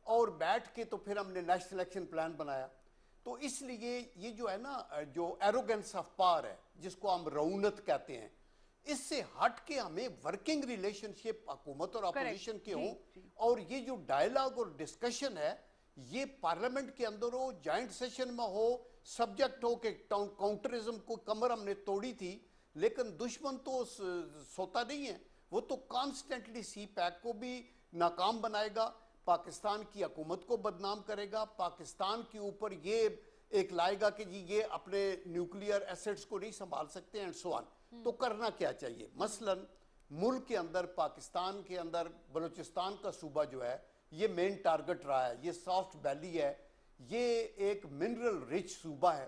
اور بیٹھ کے تو پھر ہم نے نیشنل ایکشن پلان بنایا۔ تو اس لیے یہ جو ہے نا، جو ایروگنس آف پاور ہے جس کو ہم رعونت کہتے ہیں، اس سے ہٹ کے ہمیں ورکنگ ریلیشن شپ حکومت اور اپوزیشن کے ہوں، اور یہ جو ڈائیلاگ اور ڈسکشن ہے یہ پارلیمنٹ کے اندر ہو، جوائنٹ سیشن میں ہو، سبجیکٹ ہو کہ کاؤنٹرزم کو کمر ہم نے توڑی تھی، لیکن دشمن تو سوتا نہیں ہے، وہ تو کانسٹنٹلی سی پیک کو بھی ناکام بنائے گا، پاکستان کی حکومت کو بدنام کرے گا، پاکستان کے اوپر یہ ایک لائے گا کہ جی یہ اپنے نیوکلیئر ایسٹس کو نہیں سنبھال سکتے اینڈ سو آن۔ تو کرنا کیا چاہیے؟ مثلاً ملک کے اندر، پاکستان کے اندر بلوچستان کا صوبہ جو ہے یہ مین ٹارگٹ رہا ہے، یہ سافٹ ویلی ہے، یہ ایک منرل رچ صوبہ ہے،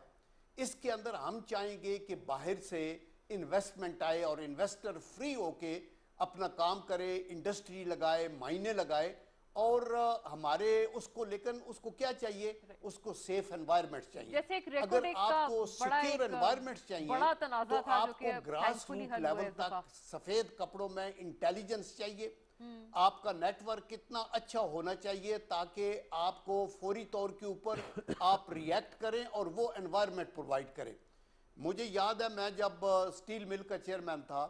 اس کے اندر ہم چاہیں گے کہ باہر سے انویسٹمنٹ آئے اور انویسٹر فری ہو کے اپنا کام کرے، انڈسٹری لگائے، مائنے لگائے، اور ہمارے اس کو، لیکن اس کو کیا چاہیے؟ اس کو سیف انوائرمنٹ چاہیے۔ جیسے ایک اگر ریکارڈ ایک آپ کو بڑا سیکیور ایک انوائرمنٹ چاہیے بڑا تنازع تو تھا جو آپ کہ کو گراس thankfully روٹ حل ہوا لیول اس دفعہ۔ تک سفید کپڑوں میں انٹیلیجنس چاہیے، آپ کا نیٹ ورک کتنا اچھا ہونا چاہیے تاکہ آپ کو فوری طور کے اوپر آپ ریئیکٹ کریں اور وہ انوائرمنٹ پرووائڈ کریں۔ مجھے یاد ہے میں جب سٹیل مل کا چیئرمین تھا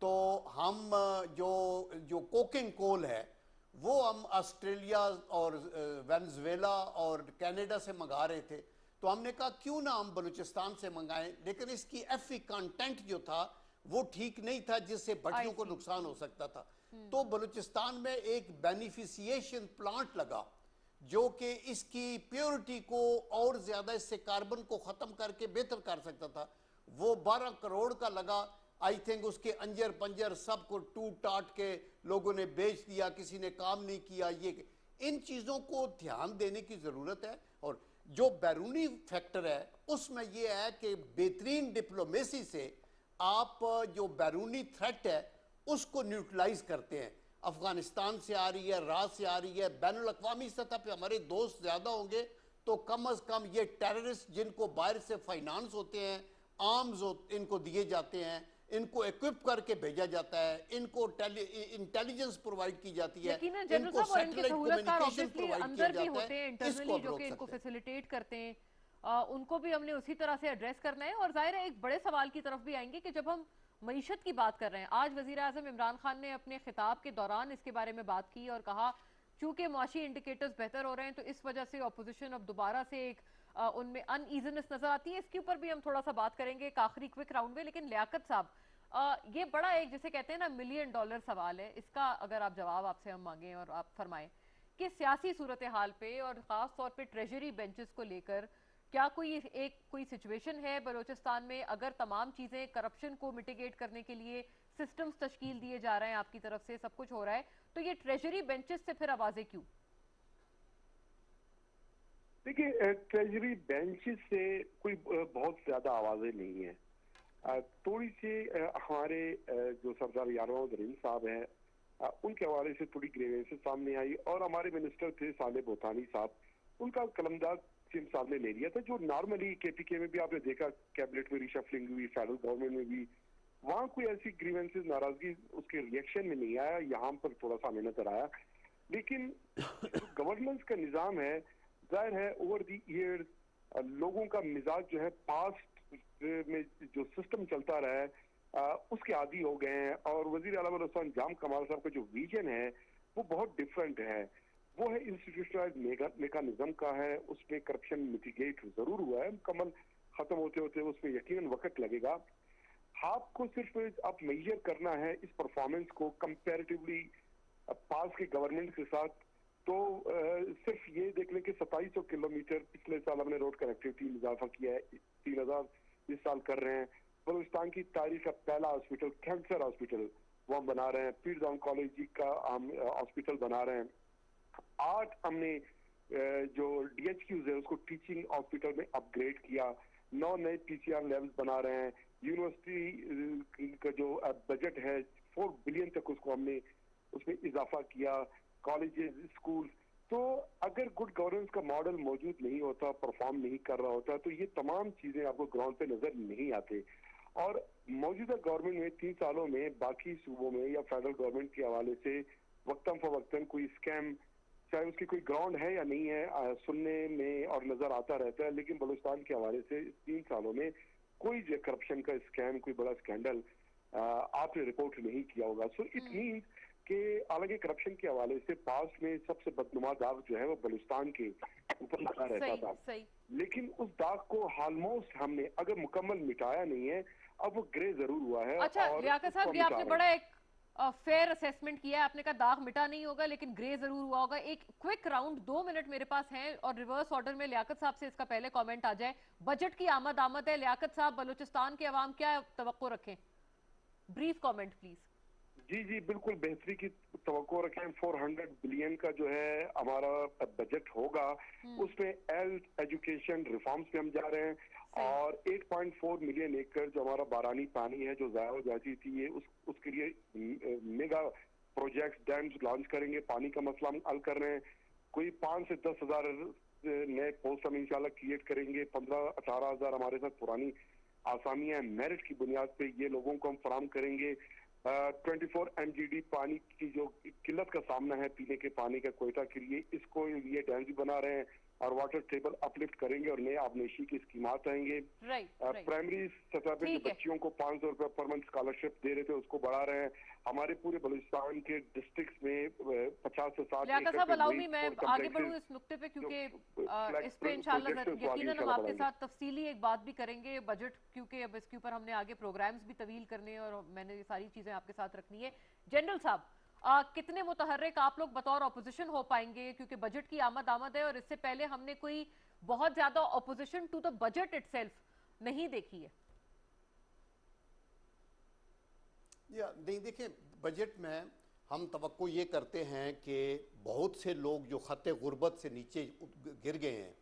تو ہم جو کوکنگ کول ہے وہ ہم آسٹریلیا اور وینزویلا اور کینیڈا سے منگا رہے تھے، تو ہم نے کہا کیوں نہ ہم بلوچستان سے منگائیں، لیکن اس کی ایف ای کانٹینٹ جو تھا وہ ٹھیک نہیں تھا جس سے بچوں کو نقصان ہو سکتا تھا۔ تو بلوچستان میں ایک بینیفیسیشن پلانٹ لگا جو کہ اس کی پیورٹی کو اور زیادہ، اس سے کاربن کو ختم کر کے بہتر کر سکتا تھا، وہ 12 کروڑ کا لگا، آئی تھنک اس کے انجر پنجر سب کو ٹوٹ ٹاٹ کے لوگوں نے بیچ دیا، کسی نے کام نہیں کیا۔ یہ ان چیزوں کو دھیان دینے کی ضرورت ہے، اور جو بیرونی فیکٹر ہے اس میں یہ ہے کہ بہترین ڈپلومیسی سے آپ جو بیرونی تھریٹ ہے اس کو نیوٹرلائز کرتے ہیں۔ افغانستان سے آ رہی ہے، راز سے آ رہی ہے، بین الاقوامی سطح پہ ہمارے دوست زیادہ ہوں گے تو کم از کم یہ ٹیررسٹ جن کو باہر سے فائنانس ہوتے ہیں، آرمز ان کو دیے جاتے ہیں، ان کو ایکوپ کر کے بھیجا جاتا ہے, ان کو انٹیلیجنس پرووائڈ کی جاتی ہے, یقیناً جنرل ان کو صاحب اور ان کے سیٹلائٹ سہولت کار کمیونیکیشن obviously پرووائڈ کیا اندر بھی جاتا ہوتے ہیں ہے. اس انٹرنلی کو اب جو روک کہ ان کو سکتے ہیں. فیسیلیٹیٹ کرتے ہیں, ان کو بھی ہم نے اسی طرح سے ایڈریس کرنا ہے. اور ظاہر ہے ایک بڑے سوال کی طرف بھی آئیں گے کہ جب ہم معیشت کی بات کر رہے ہیں, آج وزیر اعظم عمران خان نے اپنے خطاب کے دوران اس کے بارے میں بات کی اور کہا چونکہ معاشی انڈیکیٹرز بہتر ہو رہے ہیں تو اس وجہ سے اپوزیشن اب دوبارہ سے ایک ان میں ان ایزنس نظر آتی ہے. اس کے اوپر بھی ہم تھوڑا سا بات کریں گے ایک آخری کوئک راؤنڈ میں. لیکن لیاقت صاحب, یہ بڑا ایک جسے کہتے ہیں نا $1 ملین سوال ہے, اس کا اگر آپ جواب آپ سے ہم مانگیں اور آپ فرمائیں کہ سیاسی صورتحال پہ اور خاص طور پہ ٹریجری بینچز کو لے کر کیا کوئی سچویشن ہے بلوچستان میں, اگر تمام چیزیں کرپشن کو میٹیگیٹ کرنے کے لیے سسٹمز تشکیل دیے جا رہے ہیں آپ کی طرف سے, سب کچھ ہو رہا ہے, تو یہ ٹریجری بینچز سے پھر آوازیں کیوں؟ دیکھیے ٹریجری بینچز سے کوئی بہت زیادہ آوازیں نہیں ہیں. تھوڑی سی ہمارے جو سردار یارو دریم صاحب ہیں ان کے حوالے سے تھوڑی گریوینسز سامنے آئی, اور ہمارے منسٹر تھے صالح بوتانی صاحب, ان کا قلمداد سیم صاحب نے لے لیا تھا, جو نارملی کے پی کے میں بھی آپ نے دیکھا کیبنٹ میں ریشفلنگ ہوئی, فیڈرل گورنمنٹ میں بھی, وہاں کوئی ایسی گریوینسز ناراضگی اس کے ریئیکشن میں نہیں آیا. یہاں پر تھوڑا سا ہمیں نظر آیا. لیکن جو گورننس کا نظام ہے, ظاہر ہے اوور دی ایئرز لوگوں کا مزاج جو ہے پاسٹ میں جو سسٹم چلتا رہا ہے اس کے عادی ہو گئے ہیں. اور وزیر اعلیٰ بلوچستان جام کمال صاحب کا جو ویژن ہے وہ بہت ڈفرینٹ ہے. وہ ہے انسٹیٹیوشنلائز میکانزم کا ہے. اس میں کرپشن میٹیگیٹ ضرور ہوا ہے, مکمل ختم ہوتے ہوتے اس میں یقیناً وقت لگے گا. آپ کو صرف آپ میجر کرنا ہے اس پرفارمنس کو کمپیریٹیولی پاس کے گورنمنٹ کے ساتھ, تو صرف یہ دیکھ لیں کہ 2700 کلومیٹر پچھلے سال ہم نے روڈ کنیکٹیوٹی میں اضافہ کیا ہے, 3000 اس سال کر رہے ہیں. بلوچستان کی تاریخ کا پہلا ہاسپٹل کینسر ہاسپٹل وہ ہم بنا رہے ہیں. پیرز آنکالوجی کا ہم ہاسپٹل بنا رہے ہیں. 8 ہم نے جو ڈی ایچ کیوز ہے اس کو ٹیچنگ ہاسپٹل میں اپ گریڈ کیا. 9 نئے پی سی آر لیولز بنا رہے ہیں. یونیورسٹی کا جو بجٹ ہے 4 بلین تک اس کو ہم نے اس میں اضافہ کیا. کالجز, اسکول, تو اگر گڈ گورننس کا ماڈل موجود نہیں ہوتا, پرفارم نہیں کر رہا ہوتا, تو یہ تمام چیزیں آپ کو گراؤنڈ پہ نظر نہیں آتے. اور موجودہ گورنمنٹ میں 3 سالوں میں باقی صوبوں میں یا فیڈرل گورنمنٹ کے حوالے سے وقتاً فوقتاً کوئی اسکیم, چاہے اس کی کوئی گراؤنڈ ہے یا نہیں ہے, سننے میں اور نظر آتا رہتا ہے. لیکن بلوچستان کے حوالے سے 3 سالوں میں کوئی جو کرپشن کا اسکیم, کوئی بڑا اسکینڈل آپ نے رپورٹ نہیں کیا ہوگا. سو اٹ مینس کہ حالانکہ کرپشن کے حوالے سے پاسٹ میں سب سے بدنما داغ جو ہے وہ بلوچستان کے اوپر لگا رہتا تھا, لیکن اس داغ کو آلموسٹ ہم نے اگر مکمل مٹایا نہیں ہے, اب وہ گرے ضرور ہوا ہے. اچھا لیاقت صاحب, یہ آپ نے بڑا ایک فیئر اسیسمنٹ کیا ہے, آپ نے کہا داغ مٹا نہیں ہوگا لیکن گرے ضرور ہوا ہوگا. ایک کوئک راؤنڈ 2 منٹ میرے پاس ہیں اور ریورس آرڈر میں لیاقت صاحب سے اس کا پہلے کامنٹ آ جائے. بجٹ کی آمد ہے, لیاقت صاحب بلوچستان کے عوام کیا توقع رکھیں؟ Brief comment please. جی بالکل بہتری کی توقع رکھیں. 400 بلین کا جو ہے ہمارا بجٹ ہوگا, اس میں ہیلتھ, ایجوکیشن, ریفارمز پہ ہم جا رہے ہیں. اور 8.4 ملین ایکڑ جو ہمارا بارانی پانی ہے جو ضائع ہو جاتی تھی, اس کے لیے میگا پروجیکٹس, ڈیمز لانچ کریں گے. پانی کا مسئلہ ہم حل کر رہے ہیں. کوئی 5 سے 10 ہزار نئے پوسٹ ہم انشاءاللہ کریٹ کریں گے. 15-18 ہزار ہمارے ساتھ پرانی آسامیاں ہیں, میرٹ کی بنیاد پہ یہ لوگوں کو ہم فراہم کریں گے. 24 MGD پانی کی جو قلت کا سامنا ہے پینے کے پانی کا کوئٹہ کے لیے, اس کو یہ ڈیمز بھی بنا رہے ہیں اور واٹر ٹیبل اپلفٹ کریں گے اور نئے آبنیشی کی اسکیمات آئیں گے. پرائمری سطح پہ جو بچیوں کو 500 روپے پر منتھ اسکالرشپ دے رہے تھے اس کو بڑھا رہے ہیں. ہمارے پورے بلوچستان کے ڈسٹرکٹس میں 50 سے 60 لیاقت صاحب الاؤ می میں آگے بڑھوں اس نقطے پہ, کیونکہ اس پہ انشاءاللہ یقیناً ہم آپ کے ساتھ تفصیلی ایک بات بھی کریں گے بجٹ, کیونکہ اب اس کے اوپر ہم نے آگے پروگرامز بھی طویل کرنے ہیں اور میں نے یہ ساری چیزیں آپ کے ساتھ رکھنی ہے. جنرل صاحب, کتنے متحرک آپ لوگ بطور اپوزیشن ہو پائیں گے, کیونکہ بجٹ کی آمد ہے اور اس سے پہلے ہم نے کوئی بہت زیادہ opposition to the budget itself نہیں دیکھی ہے. نہیں دیکھیں, بجٹ میں ہم توقع یہ کرتے ہیں کہ بہت سے لوگ جو خط غربت سے نیچے گر گئے ہیں,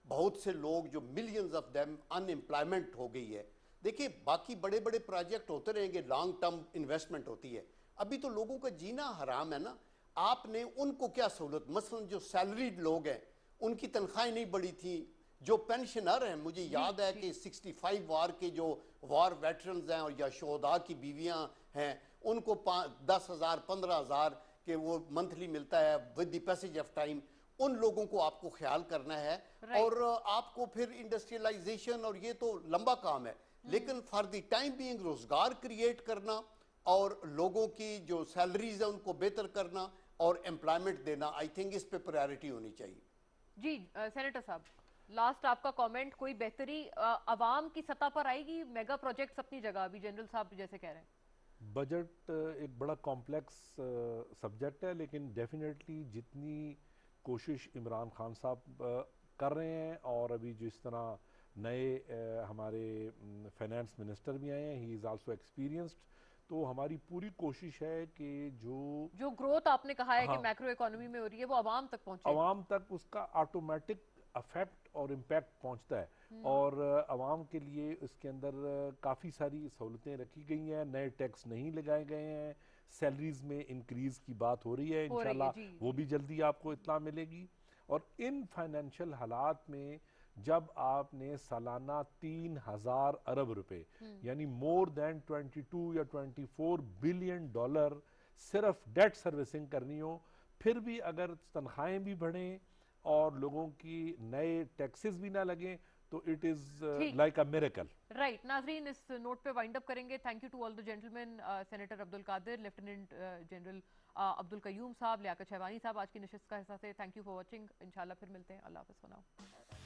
بہت سے لوگ جو millions of them in employment ہو گئی ہے. دیکھیں باقی بڑے بڑے پروجیکٹ ہوتے رہیں گے, لانگ ٹرم انویسٹمنٹ ہوتی ہے. ابھی تو لوگوں کا جینا حرام ہے نا. آپ نے ان کو کیا سہولت, مثلا جو سیلریڈ لوگ ہیں ان کی تنخواہیں نہیں بڑھی تھیں, جو پینشنر ہیں، مجھے یاد ہے کہ 65 وار کے جو وار ویٹرنز ہیں اور یا شہداء کی بیویاں ہیں، ان کو 10,000 15,000 کہ وہ منتھلی ملتا ہے with the passage of time. ان لوگوں کو آپ کو خیال کرنا ہے. اور آپ کو پھر انڈسٹریلائزیشن اور یہ تو لمبا کام ہے، لیکن فار دی ٹائم بینگ روزگار کریٹ کرنا اور لوگوں کی جو سیلریز ہیں ان کو بہتر کرنا اور امپلائمنٹ دینا، آئی تھنک اس پہ پرائیورٹی ہونی چاہیے. جی سینیٹر صاحب، لاسٹ آپ کا کامنٹ، کوئی بہتری عوام کی سطح پر آئے گی؟ میگا پروجیکٹس اپنی جگہ، ابھی جنرل صاحب جیسے کہہ رہے ہیں. بجٹ ایک بڑا کمپلیکس سبجیکٹ ہے، لیکن ڈیفینیٹلی جتنی کوشش عمران خان صاحب کر رہے ہیں، اور ابھی جس طرح نئے ہمارے فائنانس منسٹر بھی آئے ہیں، ہی از آلسو ایکسپیرینسڈ، تو ہماری پوری کوشش ہے کہ جو گروتھ آپ نے کہا ہے کہ میکرو اکانومی میں ہو رہی ہے وہ عوام تک پہنچے، عوام تک اس کا آٹومیٹک افیکٹ اور امپیکٹ پہنچتا ہے. اور عوام کے لیے اس کے اندر کافی ساری سہولتیں رکھی گئی ہیں، نئے ٹیکس نہیں لگائے گئے ہیں، سیلریز میں انکریز کی بات ہو رہی ہے، انشاءاللہ وہ بھی جلدی آپ کو اطلاع ملے گی. اور ان فائنینشل حالات میں جب آپ نے سالانہ 3,000 ارب روپے یعنی مور دین 22 یا 24 بلین ڈالر صرف ڈیٹ سروسنگ کرنی ہو، پھر بھی اگر تنخواہیں بھی بڑھیں اور لوگوں کی نئے ٹیکسز بھی نہ لگیں، تو it is like a miracle. Right. ناظرین، اس نوٹ پہ وائنڈ اپ کریں گے. Thank you to all the gentlemen, senator Abdul Qadir, lieutenant general Abdul Qayyum صاحب، لیاقت شہوانی صاحب آج کی نشست کا حصہ تھے. Thank you for watching. انشاءاللہ پھر ملتے ہیں. اللہ حافظ.